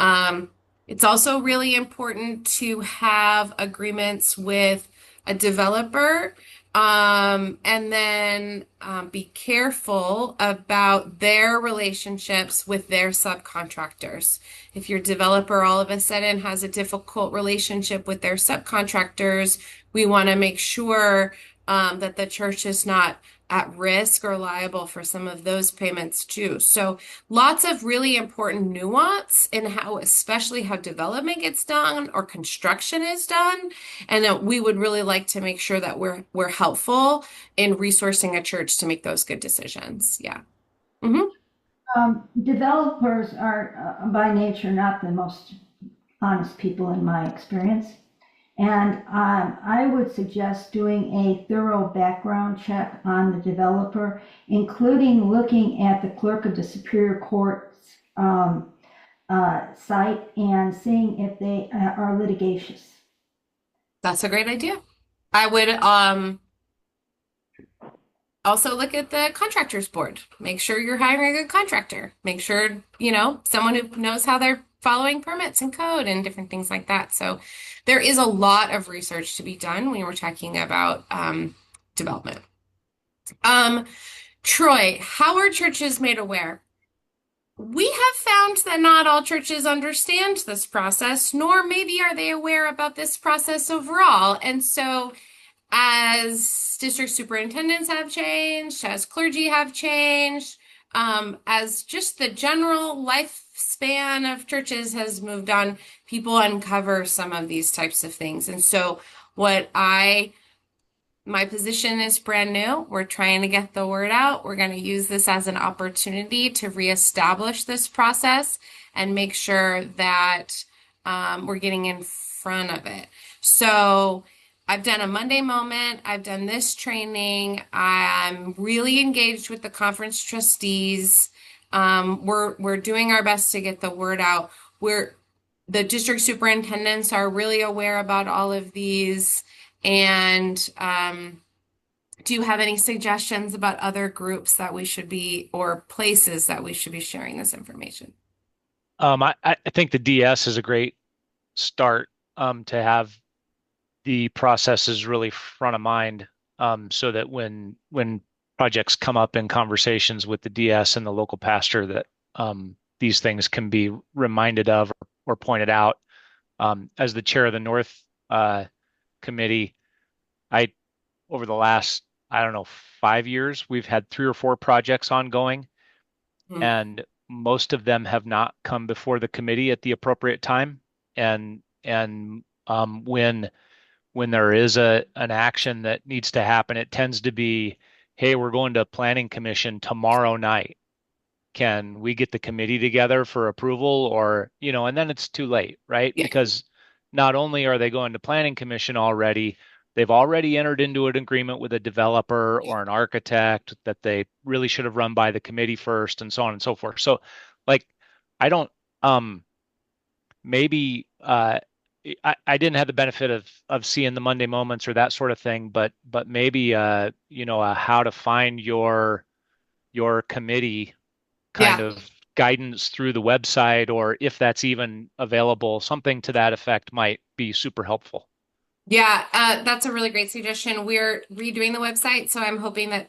Um, it's also really important to have agreements with a developer, and then be careful about their relationships with their subcontractors. If your developer all of a sudden has a difficult relationship with their subcontractors, we want to make sure that the church is not at risk or liable for some of those payments too. So lots of really important nuance in how, especially how development gets done or construction is done. And that we would really like to make sure that we're helpful in resourcing a church to make those good decisions. Yeah. Hmm. Developers are by nature not the most honest people in my experience. And I would suggest doing a thorough background check on the developer, including looking at the clerk of the Superior Court's site and seeing if they are litigious. That's a great idea. I would also look at the contractors board. Make sure you're hiring a good contractor. Make sure, someone who knows how they're following permits and code and different things like that. So there is a lot of research to be done when we're talking about development. Um, Troy, how are churches made aware? We have found that not all churches understand this process, nor maybe are they aware about this process overall. And so as district superintendents have changed, as clergy have changed, as just the general lifespan of churches has moved on, people uncover some of these types of things. And so, what I my position is brand new. We're trying to get the word out. We're going to use this as an opportunity to reestablish this process and make sure that we're getting in front of it. So I've done a Monday moment. I've done this training. I'm really engaged with the conference trustees. We're doing our best to get the word out. The district superintendents are really aware about all of these. And do you have any suggestions about other groups that we should be, or places that we should be sharing this information? I think the DS is a great start to have the processes really front of mind, so that when projects come up in conversations with the DS and the local pastor, that these things can be reminded of or pointed out. As the chair of the North Committee, I over the last I don't know, 5 years, we've had 3 or 4 projects ongoing, Mhm. and most of them have not come before the committee at the appropriate time. And when there is an action that needs to happen, it tends to be, hey, we're going to planning commission tomorrow night. Can we get the committee together for approval? Or, and then it's too late, right? Yeah. Because not only are they going to planning commission already, they've already entered into an agreement with a developer or an architect that they really should have run by the committee first, and so on and so forth. So, like, I don't, maybe, I didn't have the benefit of seeing the Monday moments or that sort of thing, but maybe, how to find your committee kind Yeah. of guidance through the website, or if that's even available, something to that effect might be super helpful. Yeah, that's a really great suggestion. We're redoing the website, so I'm hoping that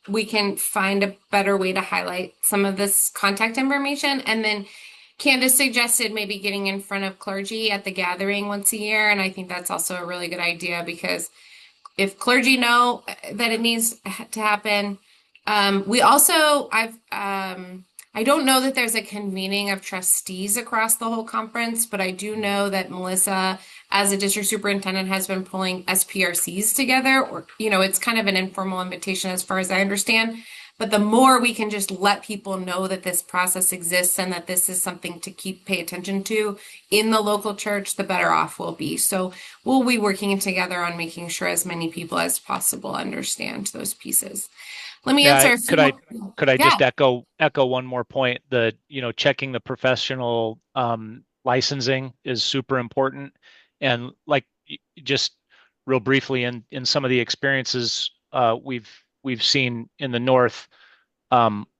we can find a better way to highlight some of this contact information. And then Candace suggested maybe getting in front of clergy at the gathering once a year, and I think that's also a really good idea because if clergy know that it needs to happen. We also, I don't know that there's a convening of trustees across the whole conference, but I do know that Melissa, as a district superintendent, has been pulling SPRCs together, or, it's kind of an informal invitation as far as I understand. But the more we can just let people know that this process exists and that this is something to pay attention to in the local church, the better off we'll be. So we'll be working together on making sure as many people as possible understand those pieces. Let me Yeah, answer a few more. could I Yeah, just echo one more point? Checking the professional licensing is super important. And like, just real briefly, in some of the experiences we've seen in the north,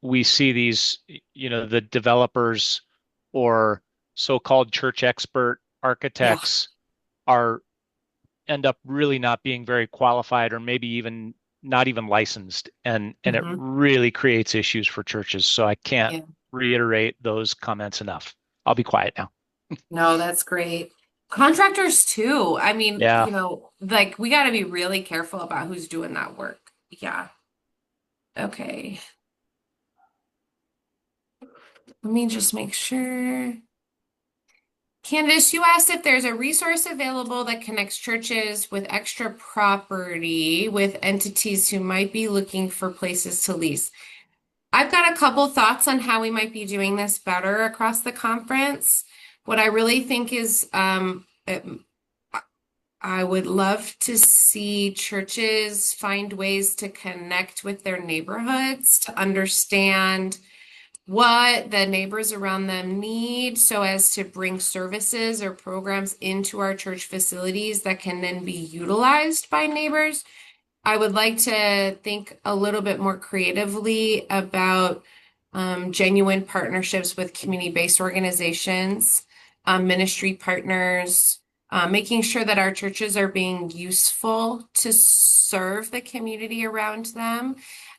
we see these, the developers or so-called church expert yeah. architects are end up really not being very qualified, or maybe even not even licensed, and it Hmm. really creates issues for churches. So I can't Yeah. reiterate those comments enough. I'll be quiet now. No, that's great. Contractors too. I mean, Yeah. like we got to be really careful about who's doing that work. Yeah. Okay. Let me just make sure. Candace, you asked if there's a resource available that connects churches with extra property with entities who might be looking for places to lease. I've got a couple thoughts on how we might be doing this better across the conference. What I really think is, I would love to see churches find ways to connect with their neighborhoods to understand what the neighbors around them need so as to bring services or programs into our church facilities that can then be utilized by neighbors. I would like to think a little bit more creatively about genuine partnerships with community-based organizations, ministry partners, making sure that our churches are being useful to serve the community around them.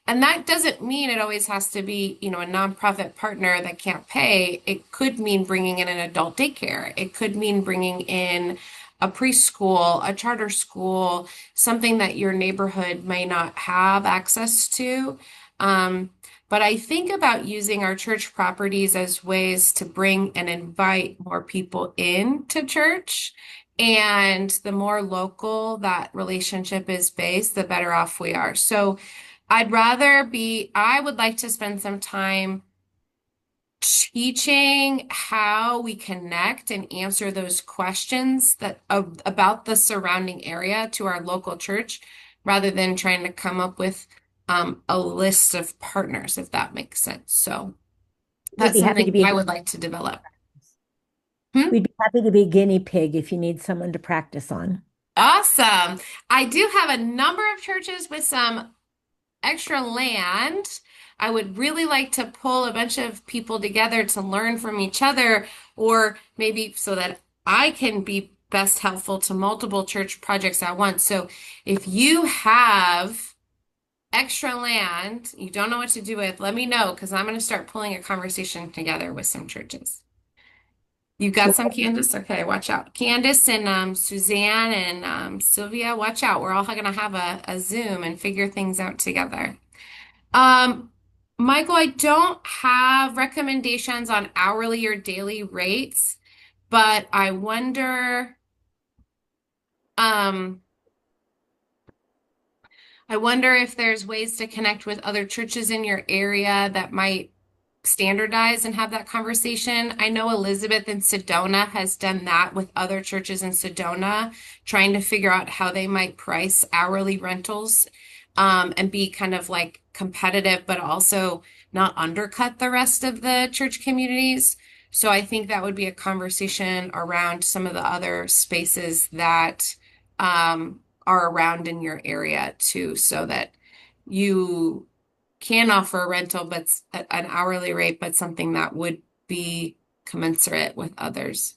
And that doesn't mean it always has to be, a nonprofit partner that can't pay. It could mean bringing in an adult daycare. It could mean bringing in a preschool, a charter school, something that your neighborhood may not have access to. Um, but I think about using our church properties as ways to bring and invite more people into church. And the more local that relationship is based, the better off we are. So I would like to spend some time teaching how we connect and answer those questions about the surrounding area to our local church rather than trying to come up with a list of partners, if that makes sense. So We'd that's be happy to something be a I guinea would like to develop. practice. Hmm? We'd be happy to be a guinea pig if you need someone to practice on. Awesome. I do have a number of churches with some extra land. I would really like to pull a bunch of people together to learn from each other, or maybe so that I can be best helpful to multiple church projects at once. So if you have extra land you don't know what to do with, let me know because I'm going to start pulling a conversation together with some churches. You got some, Candace? Okay, watch out. Candace and Suzanne and Sylvia, watch out. We're all gonna have a Zoom and figure things out together. Um, Michael, I don't have recommendations on hourly or daily rates, but um, I wonder if there's ways to connect with other churches in your area that might standardize and have that conversation. I know Elizabeth in Sedona has done that with other churches in Sedona, trying to figure out how they might price hourly rentals, and be kind of like competitive, but also not undercut the rest of the church communities. So I think that would be a conversation around some of the other spaces that are around in your area too, so that you can offer a rental, but an hourly rate, but something that would be commensurate with others.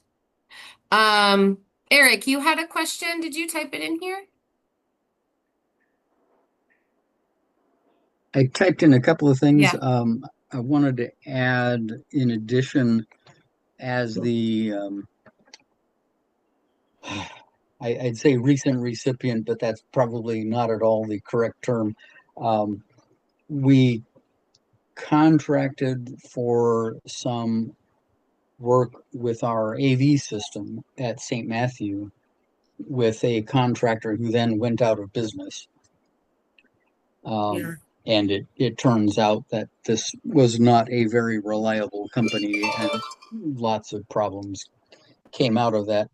Um, Eric, you had a question. Did you type it in here? I typed in a couple of things. Yeah. I wanted to add, in addition, as the I'd say recent recipient, but that's probably not at all the correct term. Um, we contracted for some work with our AV system at St. Matthew with a contractor who then went out of business. Yeah. And it turns out that this was not a very reliable company, and lots of problems came out of that.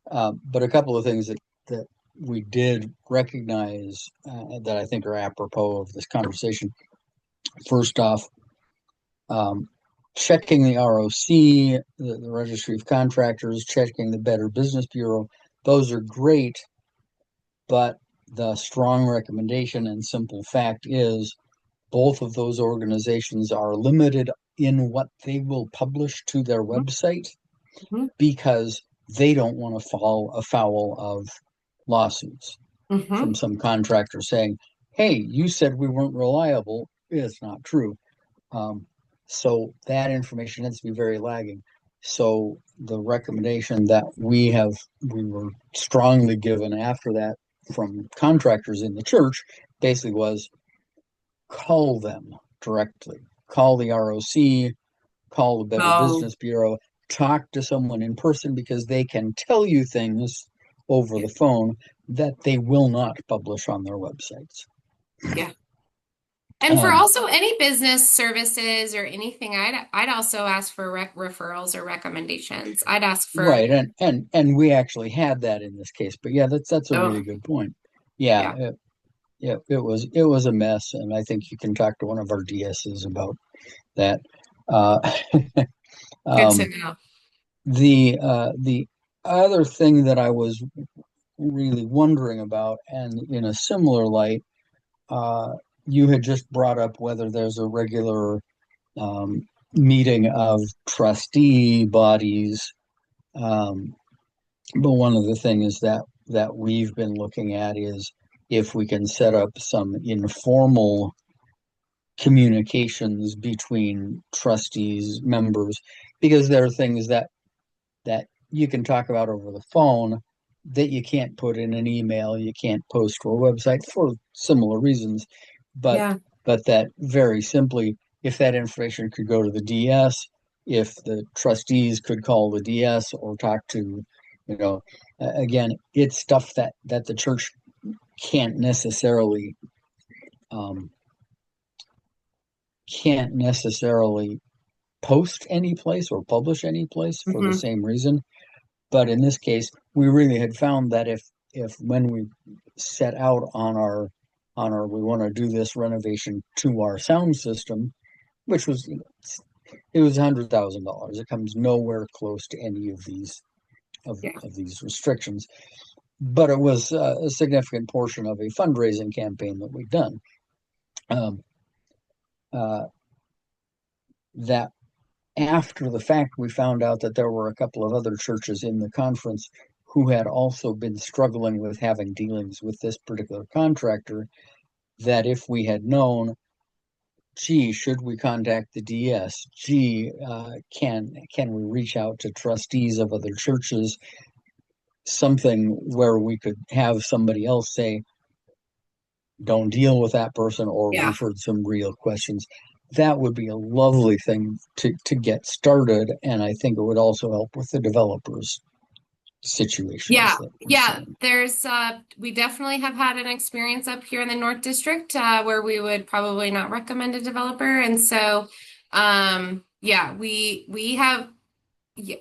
But a couple of things that we did recognize that I think are apropos of this conversation. First off, um, checking the ROC, the Registry of Contractors, checking the Better Business Bureau, those are great, but the strong recommendation and simple fact is both of those organizations are limited in what they will publish to their website Mm-hmm. because they don't want to fall afoul of lawsuits Mm-hmm. from some contractor saying, hey, you said we weren't reliable. It's not true. Um, so that information has to be very lagging. So the recommendation that we were strongly given after that from contractors in the church basically was call them directly, call the ROC, call the Better Oh, Business Bureau, talk to someone in person because they can tell you things over yeah. the phone that they will not publish on their websites. Yeah. And for Um, also any business services or anything, I'd also ask for referrals or recommendations. I'd ask for, right, and we actually had that in this case, but yeah, that's a oh, really good point. Yeah, yeah, it was a mess, and I think you can talk to one of our DSs about that. Uh, good to um, know. the other thing that I was really wondering about, and in a similar light, uh, you had just brought up whether there's a regular meeting of trustee bodies. Um, but one of the things that we've been looking at is if we can set up some informal communications between trustees, members, because there are things that you can talk about over the phone that you can't put in an email, you can't post to a website for similar reasons. But Yeah, but that very simply, if that information could go to the DS, if the trustees could call the DS or talk to, you know, again, it's stuff that the church can't necessarily um, can't necessarily post any place or publish any place for the hmm, same reason. But in this case, we really had found that if when we set out on our we want to do this renovation to our sound system, which was it was $100,000. It comes nowhere close to any of these yeah, of these restrictions, but it was a significant portion of a fundraising campaign that we've done. Um, uh, that after the fact, we found out that there were a couple of other churches in the conference who had also been struggling with having dealings with this particular contractor. That if we had known, gee, should we contact the DS? Gee, can we reach out to trustees of other churches? Something where we could have somebody else say, don't deal with that person, or Yeah. we've heard some real questions. That would be a lovely thing to get started, and I think it would also help with the developers' situations Yeah, that we're yeah, seeing. there's we definitely have had an experience up here in the North District where we would probably not recommend a developer. And so yeah, we have yeah,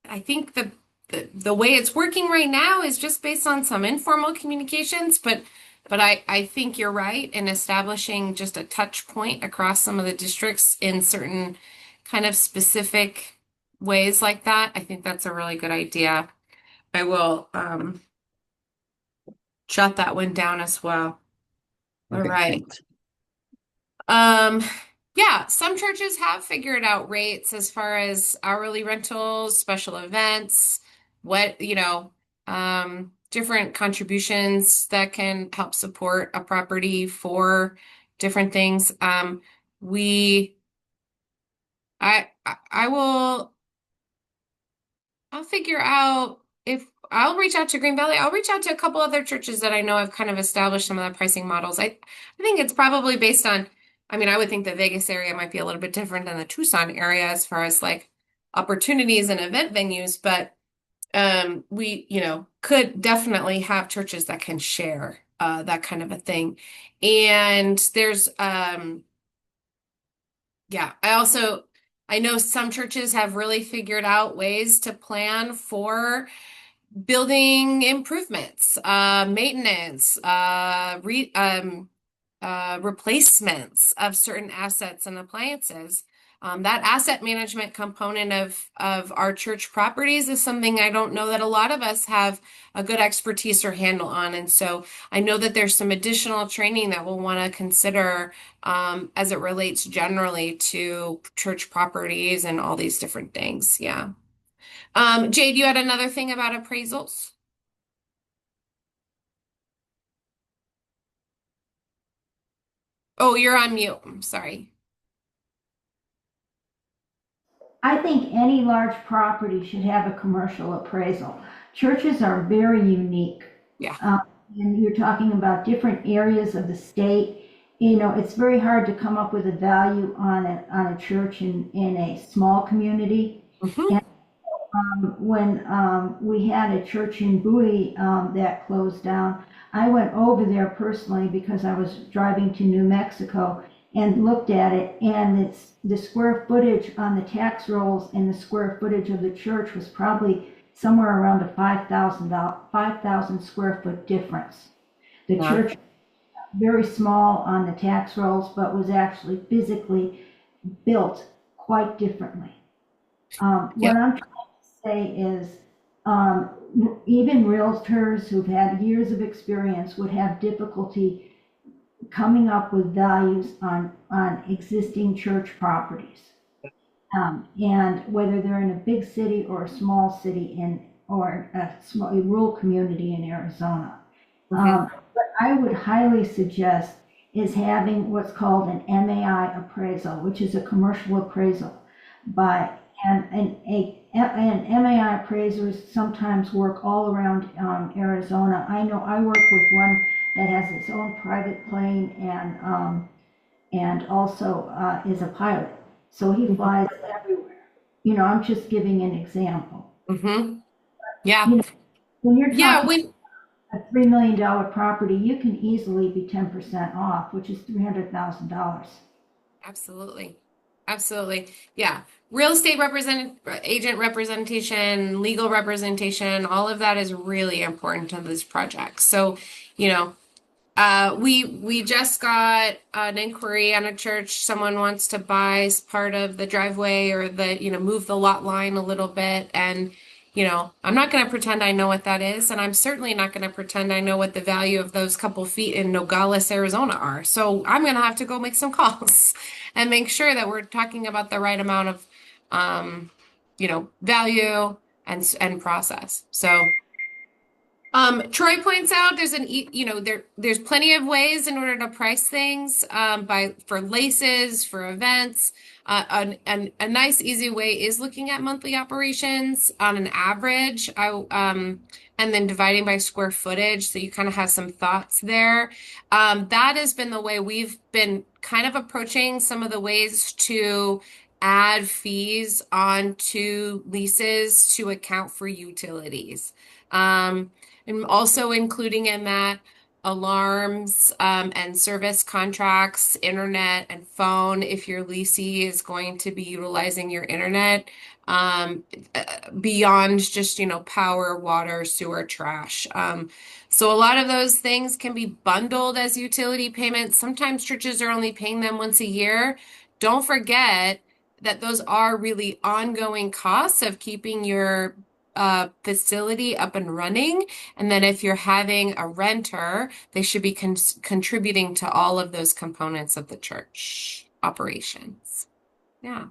I think the way it's working right now is just based on some informal communications, but I think you're right in establishing just a touch point across some of the districts in certain kind of specific ways like that. I think that's a really good idea. I will jot that one down as well. All Okay, right. thanks. Um, yeah, some churches have figured out rates as far as hourly rentals, special events, different contributions that can help support a property for different things. We, I will. I'll figure out if I'll reach out to Green Valley. I'll reach out to a couple other churches that I know have kind of established some of the pricing models. I think it's probably based on, I mean, I would think the Vegas area might be a little bit different than the Tucson area as far as like opportunities and event venues, but we, could definitely have churches that can share that kind of a thing. And there's yeah, I know some churches have really figured out ways to plan for building improvements, maintenance, replacements of certain assets and appliances. That asset management component of our church properties is something I don't know that a lot of us have a good expertise or handle on. And so I know that there's some additional training that we'll want to consider as it relates generally to church properties and all these different things. Yeah. Jade, you had another thing about appraisals? Oh, you're on mute. I'm sorry. I think any large property should have a commercial appraisal. Churches are very unique. Yeah. Uh, and you're talking about different areas of the state. It's very hard to come up with a value on a church in a small community. Hmm. And when we had a church in Bowie that closed down, I went over there personally because I was driving to New Mexico and looked at it, and the square footage on the tax rolls and the square footage of the church was probably somewhere around a 5,000 square foot difference. The Yeah. church very small on the tax rolls, but was actually physically built quite differently. What Yep. I'm trying to say is, um, even realtors who've had years of experience would have difficulty coming up with values on existing church properties. And whether they're in a big city or a small city or a rural community in Arizona. Hmm. What I would highly suggest is having what's called an MAI appraisal, which is a commercial appraisal by, and MAI appraisers sometimes work all around Arizona. I know I work with one that has its own private plane and also is a pilot. So he flies everywhere. I'm just giving an example. Hmm. Yeah. You know, when you're Yeah. talking We a $3 million property, you can easily be 10% off, which is $300,000. absolutely. Absolutely. Yeah. Real estate agent representation, legal representation, all of that is really important to this project. So, you know, we just got an inquiry on a church. Someone wants to buy part of the driveway or move the lot line a little bit. And, I'm not going to pretend I know what that is. And I'm certainly not going to pretend I know what the value of those couple feet in Nogales, Arizona are. So I'm going to have to go make some calls and make sure that we're talking about the right amount of, value and process. So, Troy points out there's plenty of ways in order to price things for laces, for events. A nice easy way is looking at monthly operations on an average. And then dividing by square footage, so you kind of have some thoughts there. That has been the way we've been kind of approaching some of the ways to add fees onto leases to account for utilities. And also including in that alarms and service contracts, internet and phone, if your leasee is going to be utilizing your internet um, beyond just, power, water, sewer, trash. So a lot of those things can be bundled as utility payments. Sometimes churches are only paying them once a year. Don't forget that those are really ongoing costs of keeping your facility up and running. And then if you're having a renter, they should be contributing to all of those components of the church operations. Yeah.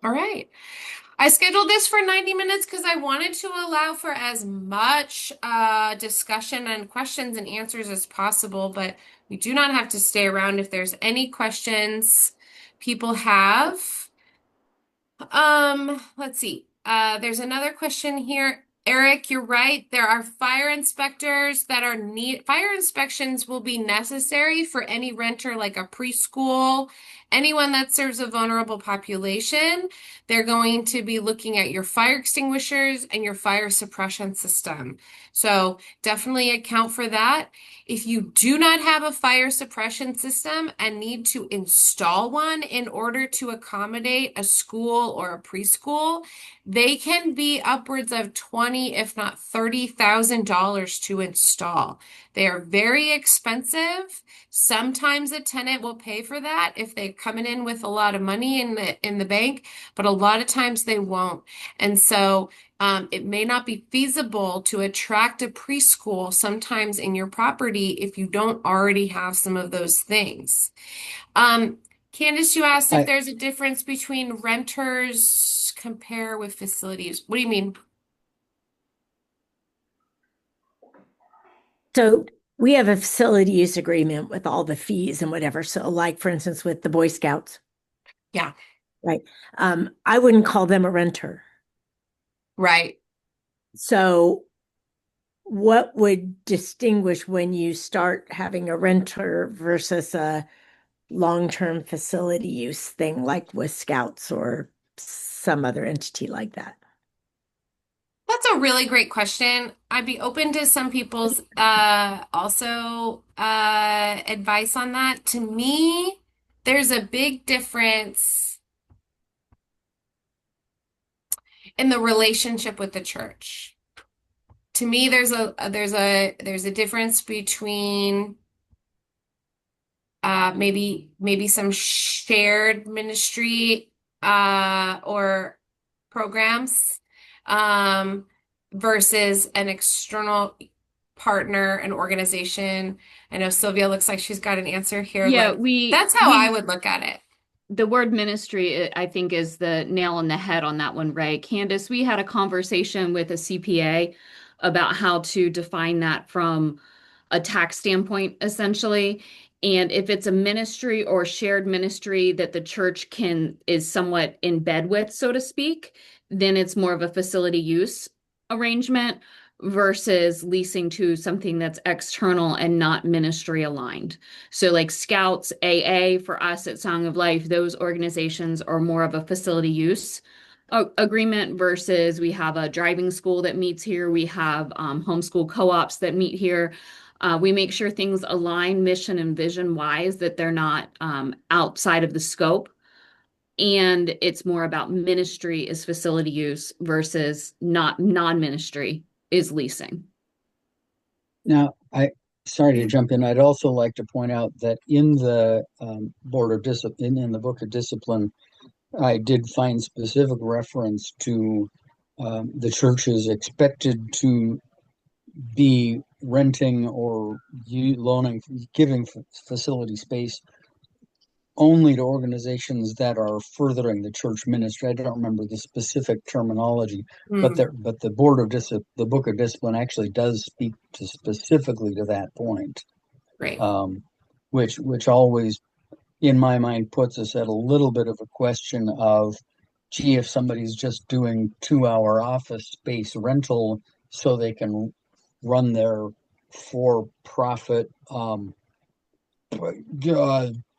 All right. I scheduled this for 90 minutes because I wanted to allow for as much discussion and questions and answers as possible, but we do not have to stay around if there's any questions people have. Let's see. There's another question here. Eric, you're right. There are fire inspectors that are fire inspections will be necessary for any renter like a preschool, anyone that serves a vulnerable population. They're going to be looking at your fire extinguishers and your fire suppression system. So definitely account for that. If you do not have a fire suppression system and need to install one in order to accommodate a school or a preschool, they can be upwards of $20, if not $30,000 to install. They are very expensive. Sometimes a tenant will pay for that if they're coming in with a lot of money in the bank, but a lot of times they won't. And so it may not be feasible to attract a preschool sometimes in your property if you don't already have some of those things. Candace, you asked if I, there's a difference between renters compare with facilities. What do you mean? So we have a facility use agreement with all the fees and whatever. So like, for instance, with the Boy Scouts, Yeah, right? I wouldn't call them a renter. right. So what would distinguish when you start having a renter versus a long-term facility use thing like with Scouts or some other entity like that? That's a really great question. I'd be open to some people's also advice on that. To me, there's a big difference in the relationship with the church. To me, there's a difference between maybe some shared ministry or programs um, versus an external partner, an organization. I know Sylvia looks like she's got an answer here. Yeah, Like that's how I would look at it. the word ministry, I think, is the nail on the head on that one, right? Candace, we had a conversation with a CPA about how to define that from a tax standpoint, essentially. And if it's a ministry or shared ministry that the church is somewhat in bed with, so to speak, then it's more of a facility use arrangement versus leasing to something that's external and not ministry aligned. So like Scouts, AA, for us at Song of Life, those organizations are more of a facility use agreement versus we have a driving school that meets here. We have homeschool co-ops that meet here. We make sure things align mission and vision wise, that they're not outside of the scope. And it's more about ministry is facility use versus not non-ministry is leasing. now, sorry to jump in. I'd also like to point out that in the Board of Discipline, in the Book of Discipline, I did find specific reference to the church is expected to be renting or loaning, giving facility space only to organizations that are furthering the church ministry. I don't remember the specific terminology, but Mm, the the Book of Discipline actually does speak to specifically to that point, great. um, which always, in my mind, puts us at a little bit of a question of, gee, if somebody's just doing 2 hour office space rental so they can run their for-profit uh,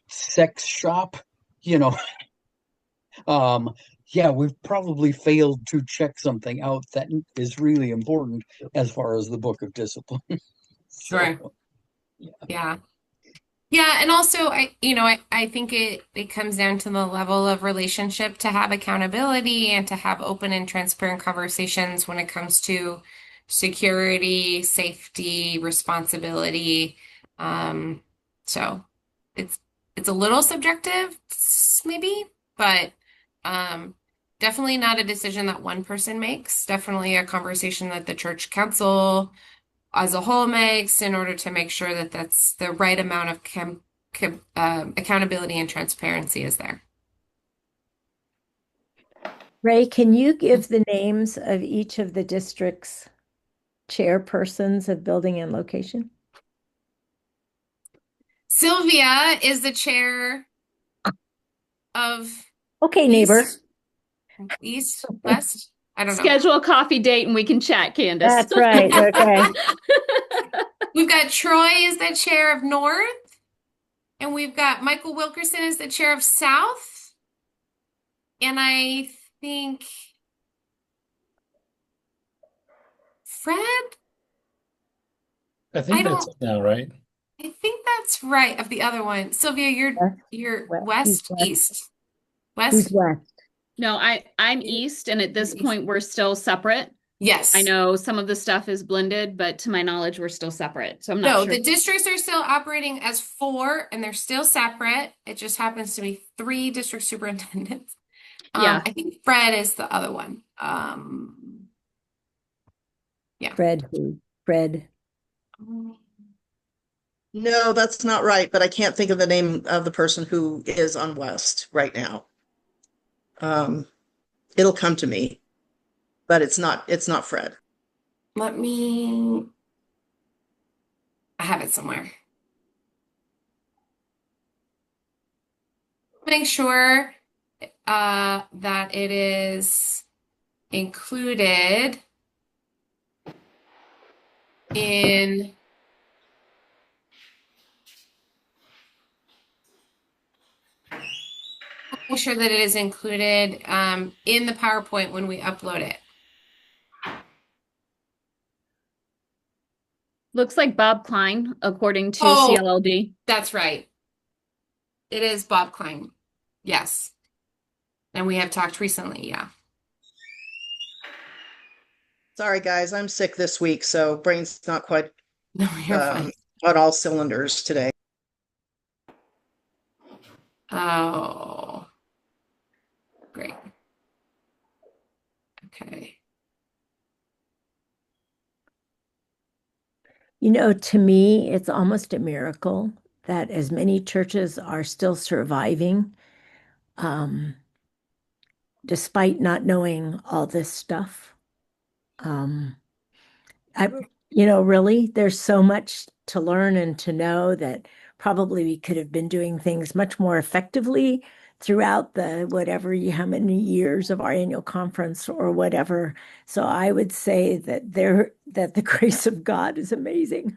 sex shop, you know, um, yeah, we've probably failed to check something out that is really important as far as the Book of Discipline. So, Sure. Yeah. Yeah, and also I think it comes down to the level of relationship to have accountability and to have open and transparent conversations when it comes to security, safety, responsibility. Um, so it's it's a little subjective, maybe, but um, definitely not a decision that one person makes. Definitely a conversation that the church council as a whole makes in order to make sure that that's the right amount of accountability and transparency is there. Ray, can you give the names of each of the district's chairpersons of building and location? Sylvia is the chair of Okay, neighbor. West. I don't know. Schedule a coffee date and we can chat, Candace. That's right. Okay. We've got Troy is the chair of North, and we've got Michael Wilkerson is the chair of South, and I think Fred. I I think that's don't. it now, right? I think that's right of the other one. Sylvia, West, you're who's West, west? East, Who's West. west? No, I'm East, and at this East. point, we're still separate. I Yes. know some of the stuff is blended, but to my knowledge, we're still separate. So I'm not No, sure. the districts are still operating as four and they're still separate. It just happens to be three district superintendents. Yeah. I think Fred is the other one. Yeah. Fred who? Fred. No, that's not right, but I can't think of the name of the person who is on West right now. It'll come to me, but it's not Fred. Let me, I have it somewhere. Make sure that it is included in make sure that it is included in the PowerPoint when we upload it. Looks like Bob Klein, according to Oh, CLLD. that's right. It is Bob Klein. Yes. And we have talked recently, yeah. Sorry, guys, I'm sick this week, so brain's not quite No, you're fine. on all cylinders today. Oh, great. Okay. You know, to me, it's almost a miracle that as many churches are still surviving, um, despite not knowing all this stuff. Um, I, really, there's so much to learn and to know that probably we could have been doing things much more effectively throughout the how many years of our annual conference or whatever. So I would say that the grace of God is amazing.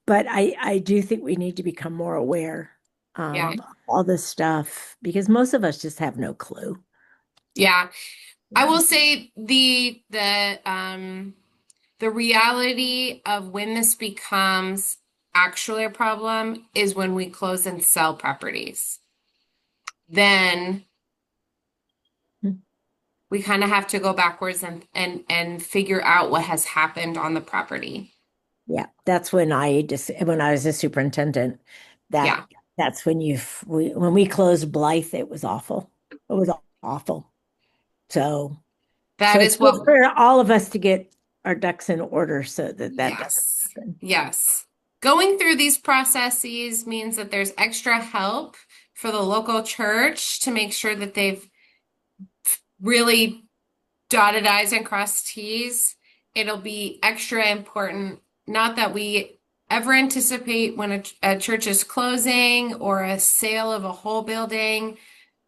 But I do think we need to become more aware Yeah. of all this stuff because most of us just have no clue. Yeah. I will say the reality of when this becomes actually a problem is when we close and sell properties. Then we kind of have to go backwards and figure out what has happened on the property. Yeah, that's when when I was a superintendent, Yeah. that's when when we closed Blythe, it was awful. It was awful. So That it's is good what for all of us to get our ducks in order so that doesn't Yes. happen. Yes. Going through these processes means that there's extra help for the local church to make sure that they've really dotted I's and crossed T's. It'll be extra important. Not that we ever anticipate when a church is closing or a sale of a whole building,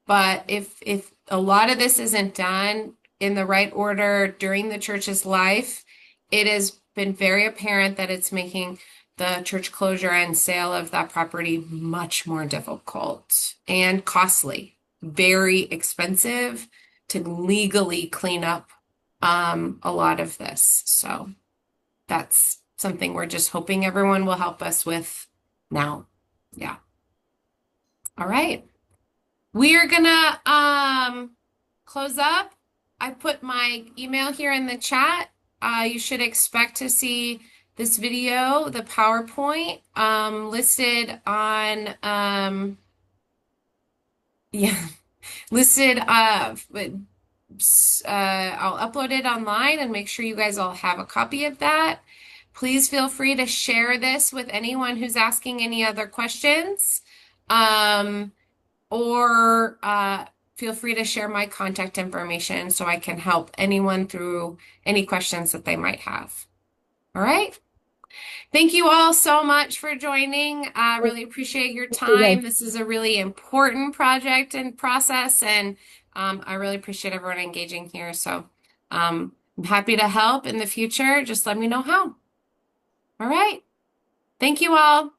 but if a lot of this isn't done in the right order during the church's life, it has been very apparent that it's making the church closure and sale of that property much more difficult and costly, very expensive to legally clean up a lot of this. So that's something we're just hoping everyone will help us with now. Yeah. All right. We are gonna close up. I put my email here in the chat. You should expect to see this video, the PowerPoint, listed on yeah, listed I'll upload it online and make sure you guys all have a copy of that. Please feel free to share this with anyone who's asking any other questions. Or feel free to share my contact information so I can help anyone through any questions that they might have. All right. Thank you all so much for joining. I really appreciate your time. This is a really important project and process, and I really appreciate everyone engaging here. So I'm happy to help in the future. Just let me know how. All right. Thank you all.